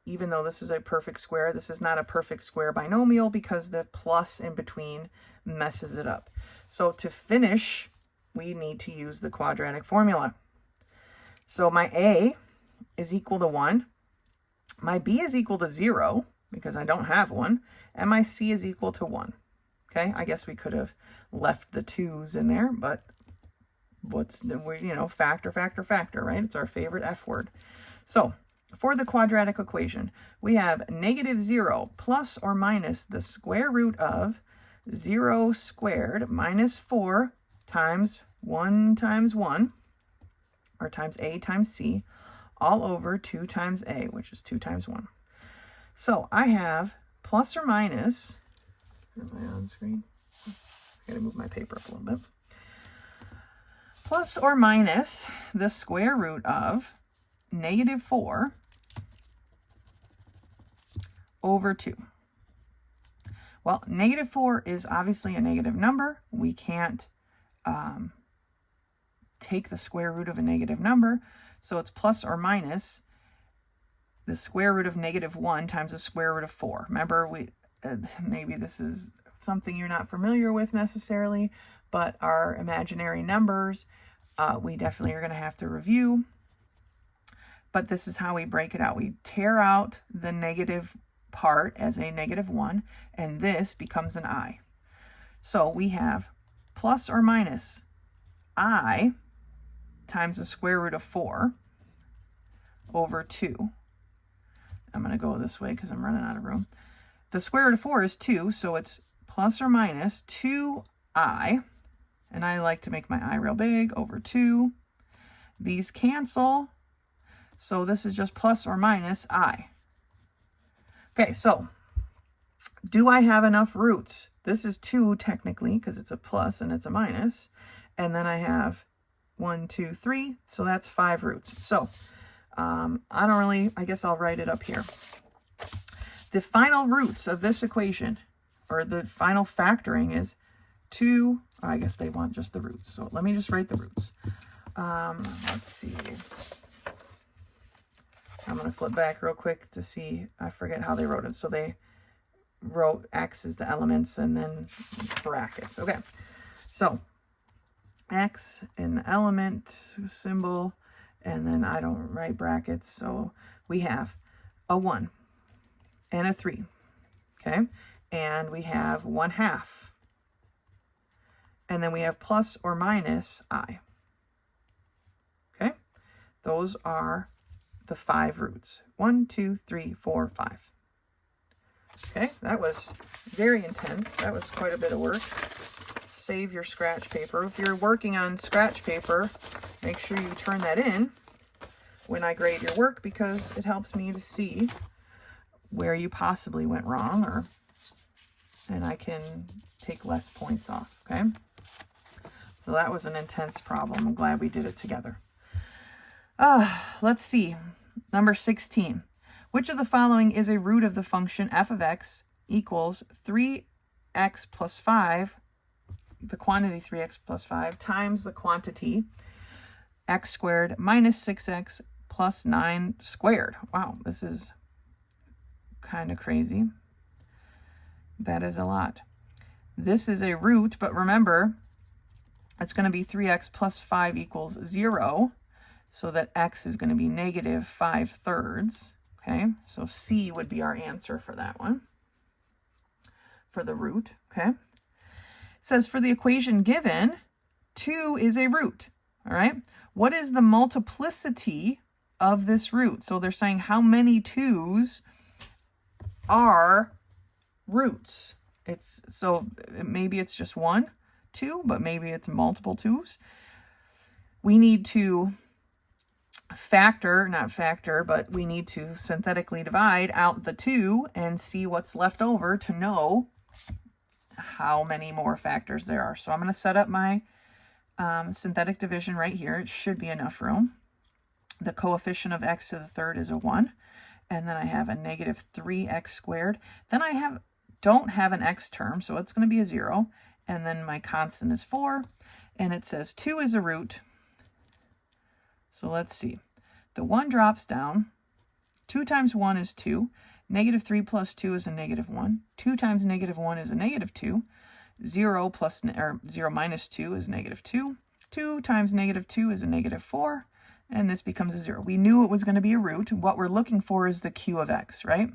even though this is a perfect square, this is not a perfect square binomial because the plus in between messes it up. So to finish, we need to use the quadratic formula. So my a is equal to 1, my b is equal to 0 because I don't have one, and my c is equal to 1. Okay, I guess we could have left the 2's in there, but what's, you know, factor, right? It's our favorite F word. So for the quadratic equation, we have negative 0 plus or minus the square root of 0 squared minus 4 times 1 times 1, or times a times c, all over 2 times a, which is 2 times 1. So I have plus or minus, am I on screen? I gotta move my paper up a little bit. Plus or minus the square root of negative 4 over 2. Well, negative 4 is obviously a negative number. We can't take the square root of a negative number, so it's plus or minus the square root of -1 times the square root of 4. Remember, maybe this is something you're not familiar with necessarily, but our imaginary numbers, we definitely are going to have to review. But this is how we break it out. We tear out the negative part as a -1, and this becomes an I. So we have plus or minus I times the square root of 4 over 2. I'm going to go this way because I'm running out of room. The square root of 4 is 2, so it's plus or minus 2I, and I like to make my I real big, over 2. These cancel, so this is just plus or minus I. Okay, so do I have enough roots? This is 2 technically because it's a plus and it's a minus. And then I have 1, 2, 3, so that's 5 roots. So I guess I'll write it up here. The final roots of this equation, or the final factoring, is 2. I guess they want just the roots. So let me just write the roots. Let's see. I'm going to flip back real quick to see. I forget how they wrote it. So they wrote x as the elements and then brackets. Okay. So x in the element symbol, and then I don't write brackets. So we have a 1 and a 3. Okay. And we have 1/2. And then we have plus or minus I. Okay. Those are the 5 roots. 1, 2, 3, 4, 5. Okay, that was very intense. That was quite a bit of work. Save your scratch paper. If you're working on scratch paper, make sure you turn that in when I grade your work, because it helps me to see where you possibly went wrong, and I can take less points off, okay? So that was an intense problem. I'm glad we did it together. Let's see. Number 16. Which of the following is a root of the function f of x equals 3x plus 5, the quantity 3x plus 5, times the quantity x squared minus 6x plus 9 squared? Wow, this is kind of crazy. That is a lot. This is a root, but remember, it's going to be 3x plus 5 equals 0. So that x is going to be -5/3. Okay, so C would be our answer for that one, for the root. Okay, it says for the equation given, 2 is a root. All right, what is the multiplicity of this root? So they're saying how many 2's are roots. So maybe it's just 1, 2, but maybe it's multiple 2's. We need to we need to synthetically divide out the 2 and see what's left over to know how many more factors there are. So I'm going to set up my synthetic division right here. It should be enough room. The coefficient of x to the third is a 1. And then I have a -3x squared. Then I don't have an x term, so it's going to be a 0. And then my constant is 4. And it says 2 is a root. So let's see. The 1 drops down. 2 times 1 is 2. -3 plus 2 is a -1. 2 times -1 is a -2. 0 minus 2 is -2. 2 times -2 is a -4. And this becomes a 0. We knew it was going to be a root. What we're looking for is the q of x, right?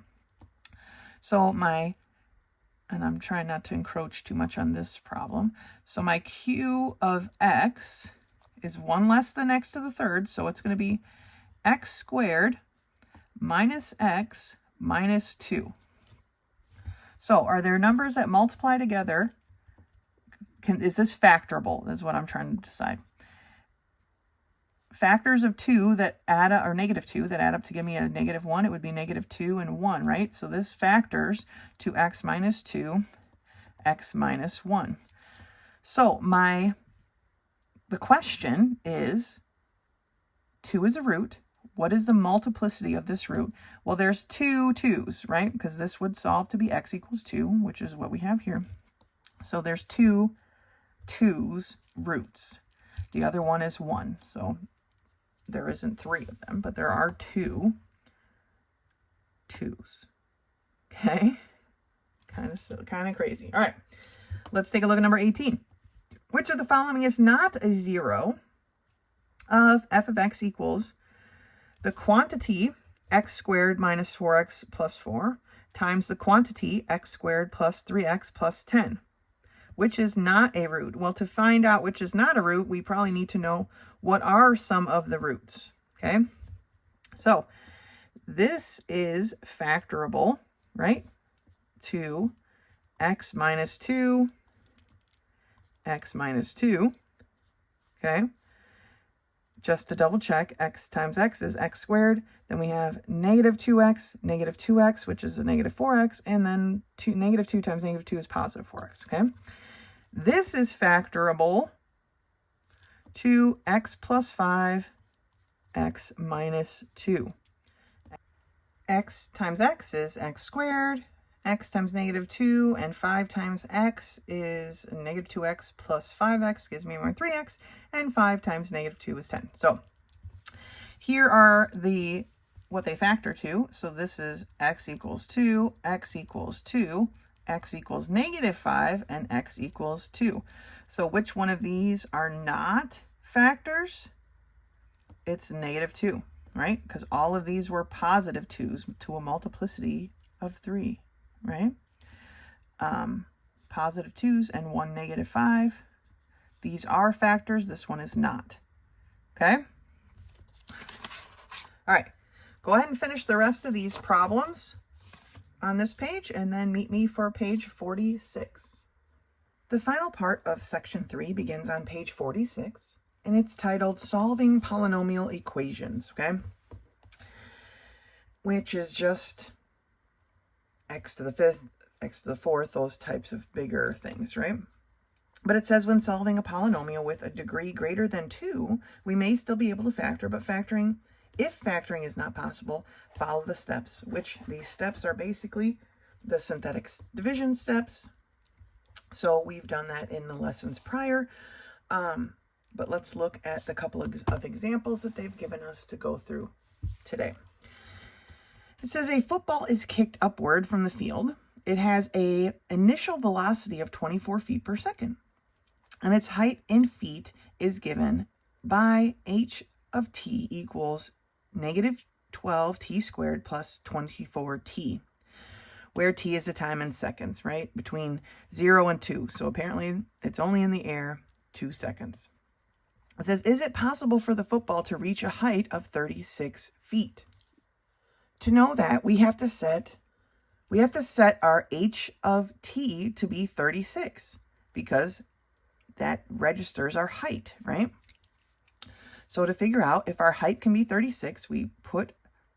So and I'm trying not to encroach too much on this problem. So my q of x is 1 less than x to the third, so it's going to be x squared minus x minus 2. So are there numbers that multiply together? Is this factorable, is what I'm trying to decide. Factors of 2 that add up, or -2 that add up to give me a -1, it would be -2 and 1, right? So this factors to x minus 2, x minus 1. So the question is, 2 is a root. What is the multiplicity of this root? Well, there's 2 2's, right? Because this would solve to be x equals 2, which is what we have here. So there's 2 2's roots. The other one is 1. So there isn't 3 of them, but there are 2 2's. Okay? Kind of crazy. All right. Let's take a look at number 18. Which of the following is not a 0 of f of x equals the quantity x squared minus 4x plus 4 times the quantity x squared plus 3x plus 10? Which is not a root? Well, to find out which is not a root, we probably need to know what are some of the roots. Okay? So this is factorable, right? To x minus 2, x minus 2, okay? Just to double check, x times x is x squared. Then we have negative 2x, which is a negative 4x, and then negative 2 times negative 2 is positive 4x, okay? This is factorable to x plus 5, x minus 2. X times x is x squared, x times negative 2, and 5 times x is negative 2x plus 5x gives me more 3x, and 5 times negative 2 is 10. So here are what they factor to. So this is x equals 2, x equals 2, x equals negative 5, and x equals 2. So which one of these are not factors? It's negative 2, right? Because all of these were positive 2's to a multiplicity of 3, right? Positive 2's and 1 negative 5. These are factors. This one is not. Okay? All right. Go ahead and finish the rest of these problems on this page, and then meet me for page 46. The final part of section 3 begins on page 46, and it's titled Solving Polynomial Equations, okay? Which is just x to the 5th, x to the 4th, those types of bigger things, right? But it says when solving a polynomial with a degree greater than 2, we may still be able to factor, but if factoring is not possible, follow the steps, which these steps are basically the synthetic division steps. So we've done that in the lessons prior, but let's look at the couple of examples that they've given us to go through today. It says a football is kicked upward from the field. It has an initial velocity of 24 feet per second, and its height in feet is given by h of t equals negative 12t squared plus 24t, where t is the time in seconds, right? Between 0 and 2. So apparently it's only in the air 2 seconds. It says, is it possible for the football to reach a height of 36 feet? To know that, we have to set our h of t to be 36, because that registers our height, right? So to figure out if our height can be 36, we put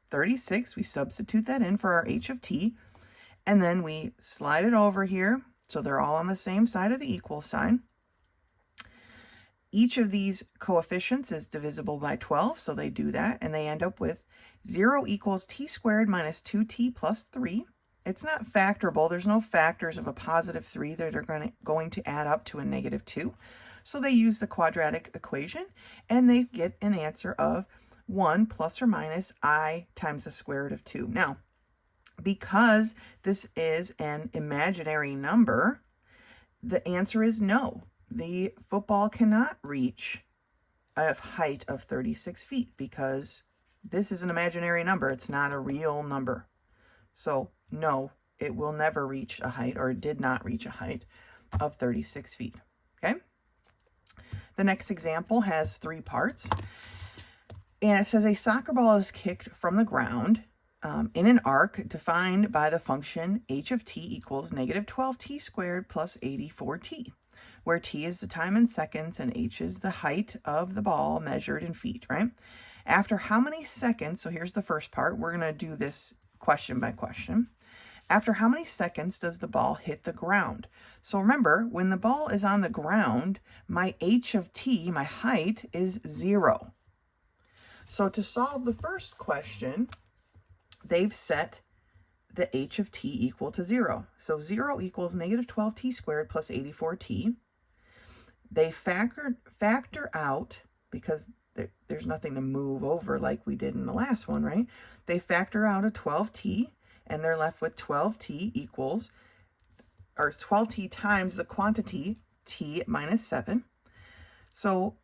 36, we substitute that in for our h of t, and then we slide it over here so they're all on the same side of the equal sign. Each of these coefficients is divisible by 12, so they do that, and they end up with 0 equals t squared minus 2t plus 3. It's not factorable. There's no factors of a positive 3 that are going to add up to a negative 2. So they use the quadratic equation, and they get an answer of 1 plus or minus I times the square root of 2. Now, because this is an imaginary number, the answer is no. The football cannot reach a height of 36 feet because this is an imaginary number. It's not a real number. So, no, it will never reach a height, or it did not reach a height of 36 feet. Okay? The next example has 3 parts, and it says a soccer ball is kicked from the ground in an arc defined by the function h of t equals negative 12t squared plus 84t, where t is the time in seconds and h is the height of the ball measured in feet, right? After how many seconds, so here's the first part, we're going to do this question by question. After how many seconds does the ball hit the ground? So remember, when the ball is on the ground, my h of t, my height, is 0. So to solve the first question, they've set the h of t equal to 0. So 0 equals negative 12t squared plus 84t. They factor out, because there's nothing to move over like we did in the last one, right? They factor out a 12t, and they're left with 12t equals, or 12t times the quantity t minus 7. So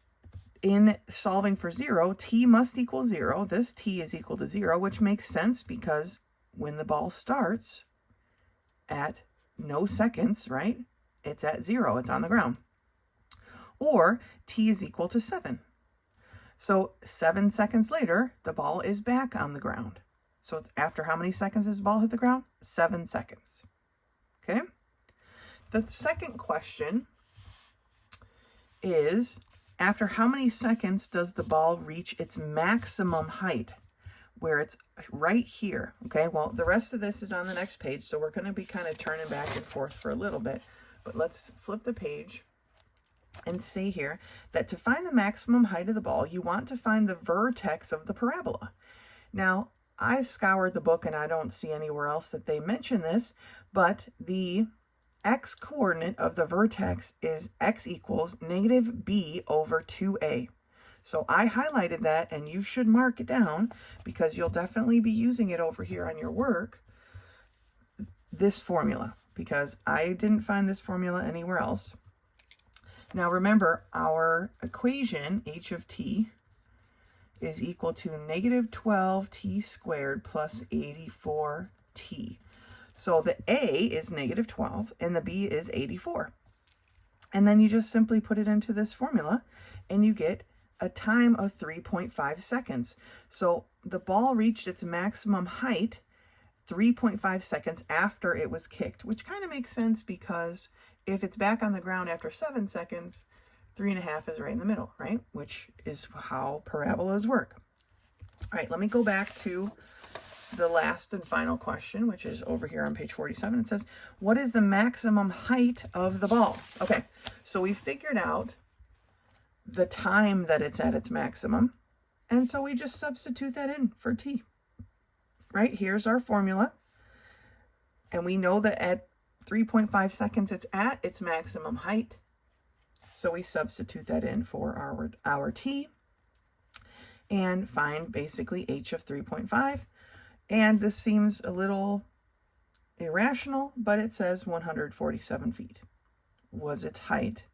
in solving for 0, t must equal 0. This t is equal to 0, which makes sense because when the ball starts at no seconds, right, it's at 0, it's on the ground. Or t is equal to 7. So 7 seconds later, the ball is back on the ground. So after how many seconds does the ball hit the ground? 7 seconds. Okay? The second question is, after how many seconds does the ball reach its maximum height? Where it's right here. Okay, well, the rest of this is on the next page, so we're going to be kind of turning back and forth for a little bit. But let's flip the page and say here that to find the maximum height of the ball, you want to find the vertex of the parabola. Now, I scoured the book and I don't see anywhere else that they mention this, but the x-coordinate of the vertex is x equals negative b over 2a. So I highlighted that, and you should mark it down because you'll definitely be using it over here on your work, this formula, because I didn't find this formula anywhere else. Now remember, our equation, h of t, is equal to negative 12t squared plus 84t. So the a is negative 12 and the b is 84. And then you just simply put it into this formula and you get a time of 3.5 seconds. So the ball reached its maximum height 3.5 seconds after it was kicked, which kind of makes sense because if it's back on the ground after 7 seconds, 3.5 is right in the middle, right? Which is how parabolas work. All right, let me go back to the last and final question, which is over here on page 47. It says, what is the maximum height of the ball? Okay, so we figured out the time that it's at its maximum, and so we just substitute that in for t. Right, here's our formula, and we know that at 3.5 seconds it's at its maximum height, so we substitute that in for our t and find basically h of 3.5. And this seems a little irrational, but it says 147 feet was its height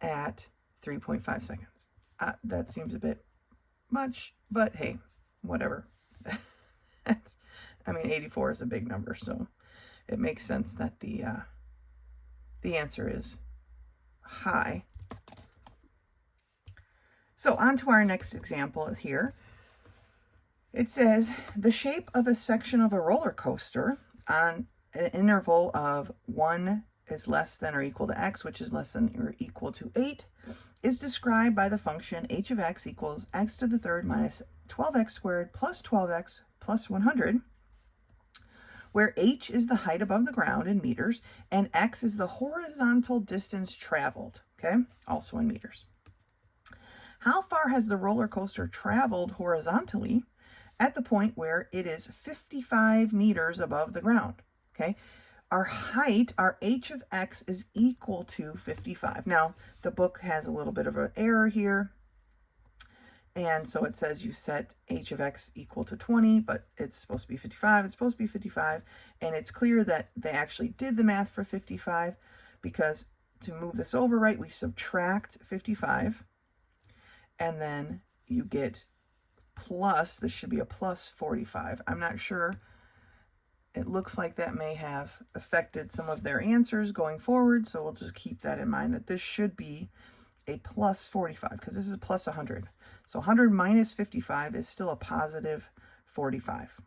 at 3.5 seconds. That seems a bit much, but hey, whatever. I mean, 84 is a big number, so it makes sense that the answer is high. So on to our next example here. It says the shape of a section of a roller coaster on an interval of 1 is less than or equal to x, which is less than or equal to 8, is described by the function h of x equals x to the third minus 12x squared plus 12x plus 100, where h is the height above the ground in meters and x is the horizontal distance traveled, okay, also in meters. How far has the roller coaster traveled horizontally at the point where it is 55 meters above the ground? Okay, our height, our h of x, is equal to 55. Now, the book has a little bit of an error here, and so it says you set h of x equal to 20, but it's supposed to be 55. It's supposed to be 55, and it's clear that they actually did the math for 55, because to move this over, right, we subtract 55, and then you get plus, this should be a plus 45. I'm not sure. It looks like that may have affected some of their answers going forward, so we'll just keep that in mind, that this should be a plus 45, because this is a plus 100. So 100 minus 55 is still a positive 45.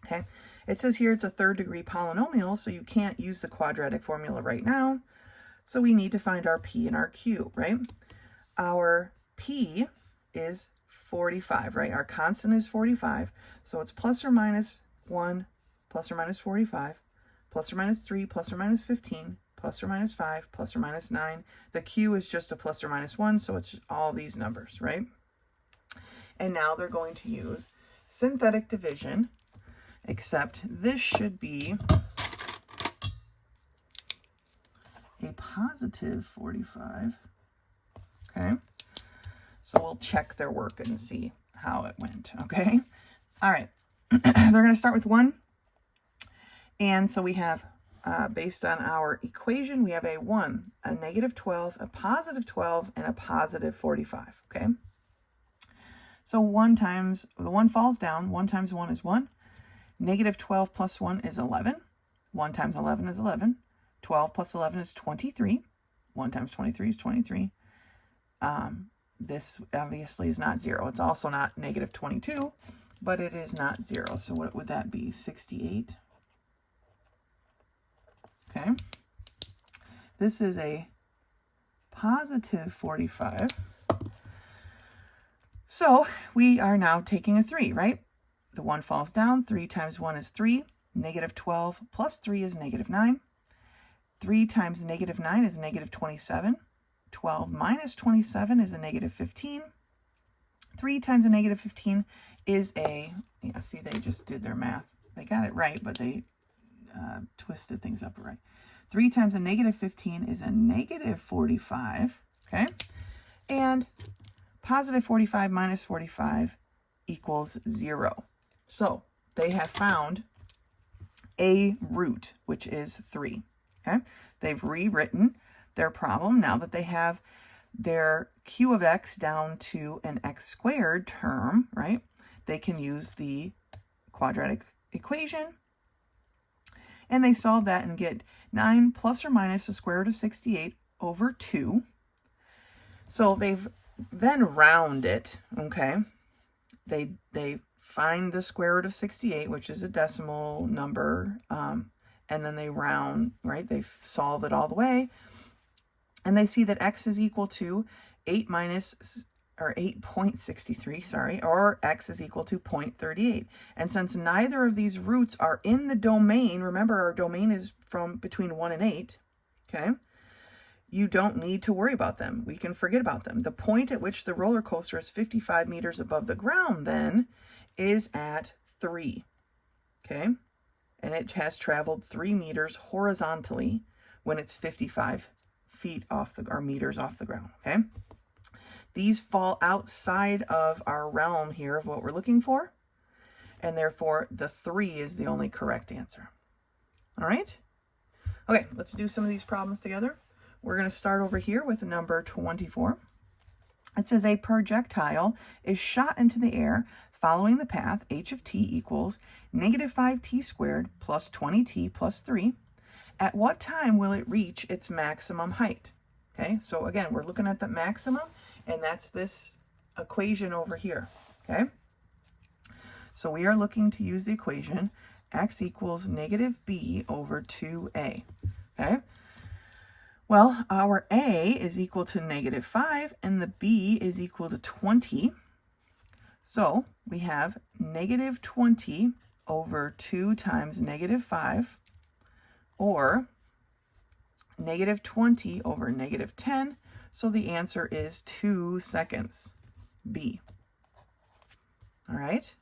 Okay, it says here it's a third degree polynomial, so you can't use the quadratic formula right now. So we need to find our p and our q, right? Our p is 45, right? Our constant is 45. So it's plus or minus 1, plus or minus 45, plus or minus 3, plus or minus 15, plus or minus 5, plus or minus 9. The q is just a plus or minus 1, so it's all these numbers, right? And now they're going to use synthetic division, except this should be a positive 45. Okay, so we'll check their work and see how it went. Okay, all right. They're going to start with 1. And so we have, based on our equation, we have a 1, a negative 12, a positive 12, and a positive 45, okay? So 1 times, the 1 falls down, 1 times 1 is 1. Negative 12 plus 1 is 11. 1 times 11 is 11. 12 plus 11 is 23. 1 times 23 is 23. This obviously is not 0. It's also not negative 22, but it is not 0. So what would that be? 68. Okay. This is a positive 45. So we are now taking a 3, right? The 1 falls down. 3 times 1 is 3. Negative 12 plus 3 is negative 9. 3 times negative 9 is negative 27. 12 minus 27 is a negative 15. 3 times a negative 15 is a, yeah, see, they just did their math. They got it right, but they twisted things up right. 3 times a negative 15 is a negative 45, okay? And positive 45 minus 45 equals 0. So they have found a root, which is 3, okay? They've rewritten their problem now that they have their q of x down to an x squared term, right? They can use the quadratic equation, and they solve that and get 9 plus or minus the square root of 68 over 2. So they've then round it, okay? They find the square root of 68, which is a decimal number, and then they round, right? They solve it all the way, and they see that x is equal to 8.63, sorry, or x is equal to 0.38. And since neither of these roots are in the domain, remember our domain is from between 1 and 8, okay? You don't need to worry about them. We can forget about them. The point at which the roller coaster is 55 meters above the ground then is at 3, okay? And it has traveled 3 meters horizontally when it's 55 feet off the, or meters off the ground, okay? These fall outside of our realm here of what we're looking for, and therefore the 3 is the only correct answer. All right? Okay, let's do some of these problems together. We're going to start over here with number 24. It says a projectile is shot into the air following the path h of t equals negative 5t squared plus 20t plus 3. At what time will it reach its maximum height? Okay, so again, we're looking at the maximum, and that's this equation over here, okay? So we are looking to use the equation x equals negative b over 2a, okay? Well, our a is equal to negative 5, and the b is equal to 20. So we have negative 20 over 2 times negative 5, or negative 20 over negative 10. So the answer is 2 seconds, B. All right.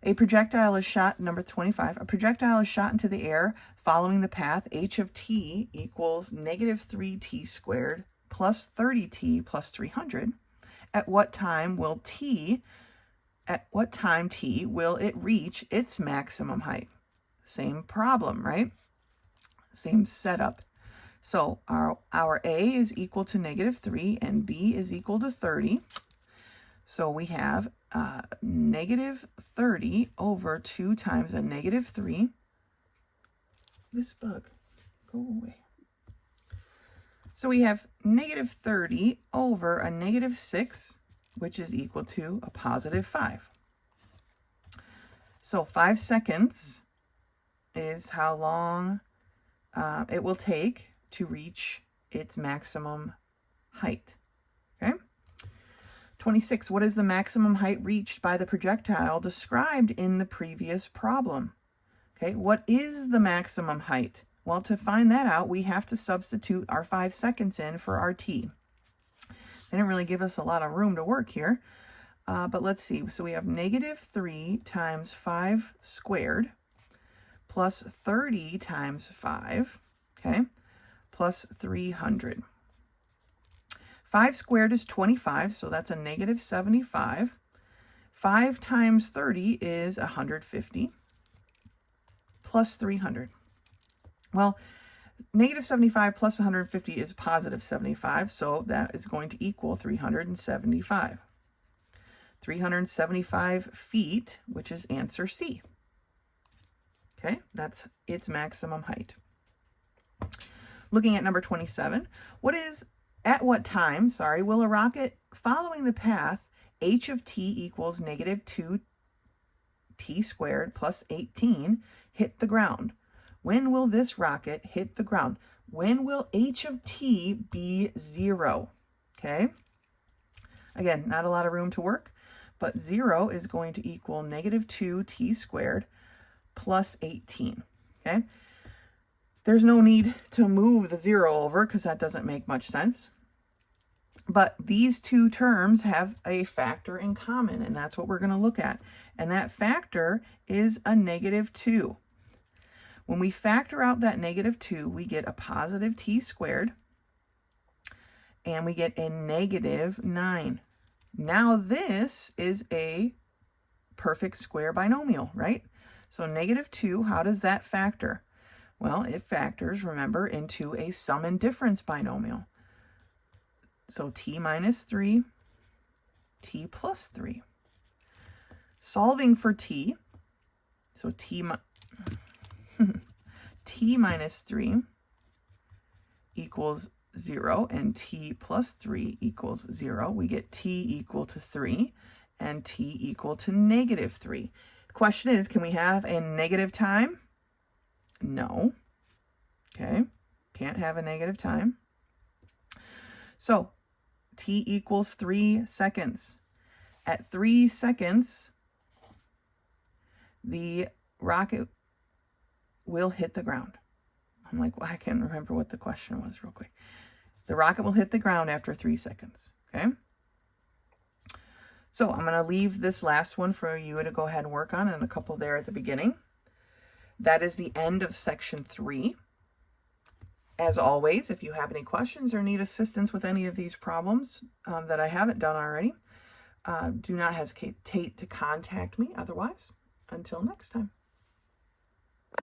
A projectile is shot, number 25, a projectile is shot into the air following the path h of t equals negative 3t squared plus 30t plus 300. At what time t will it reach its maximum height? Same problem, right? Same setup. So our a is equal to negative 3 and b is equal to 30. So we have negative 30 over 2 times a negative 3. This bug, go away. So we have negative 30 over a negative 6, which is equal to a positive 5. So 5 seconds is how long it will take to reach its maximum height. Okay. 26. What is the maximum height reached by the projectile described in the previous problem? Okay. What is the maximum height? Well, to find that out, we have to substitute our 5 seconds in for our t. They didn't really give us a lot of room to work here, but let's see. So we have negative 3 times 5 squared plus 30 times 5, okay, plus 300. 5 squared is 25, so that's a negative 75. 5 times 30 is 150, plus 300. Well, negative 75 plus 150 is positive 75, so that is going to equal 375. 375 feet, which is answer C. Okay, that's its maximum height. Looking at number 27, at what time, will a rocket following the path h of t equals negative 2t squared plus 18 hit the ground? When will this rocket hit the ground? When will h of t be 0? Okay, again, not a lot of room to work, but 0 is going to equal negative 2t squared plus 18. Okay, there's no need to move the 0 over because that doesn't make much sense. But these two terms have a factor in common, and that's what we're going to look at. And that factor is a negative 2. When we factor out that negative 2, we get a positive t squared, and we get a negative 9. Now this is a perfect square binomial, right? So negative 2, how does that factor? Well, it factors, remember, into a sum and difference binomial. So t minus 3, t plus 3. Solving for t, so t minus 3 equals 0, and t plus 3 equals 0. We get t equal to 3, and t equal to negative 3. The question is, can we have a negative time? No. Okay, can't have a negative time. So t equals 3 seconds. At 3 seconds, the rocket will hit the ground. I'm like, well, I can't remember what the question was real quick. The rocket will hit the ground after 3 seconds, okay? So I'm going to leave this last one for you to go ahead and work on, and a couple there at the beginning. That is the end of section 3. As always, if you have any questions or need assistance with any of these problems that I haven't done already, do not hesitate to contact me. Otherwise, until next time.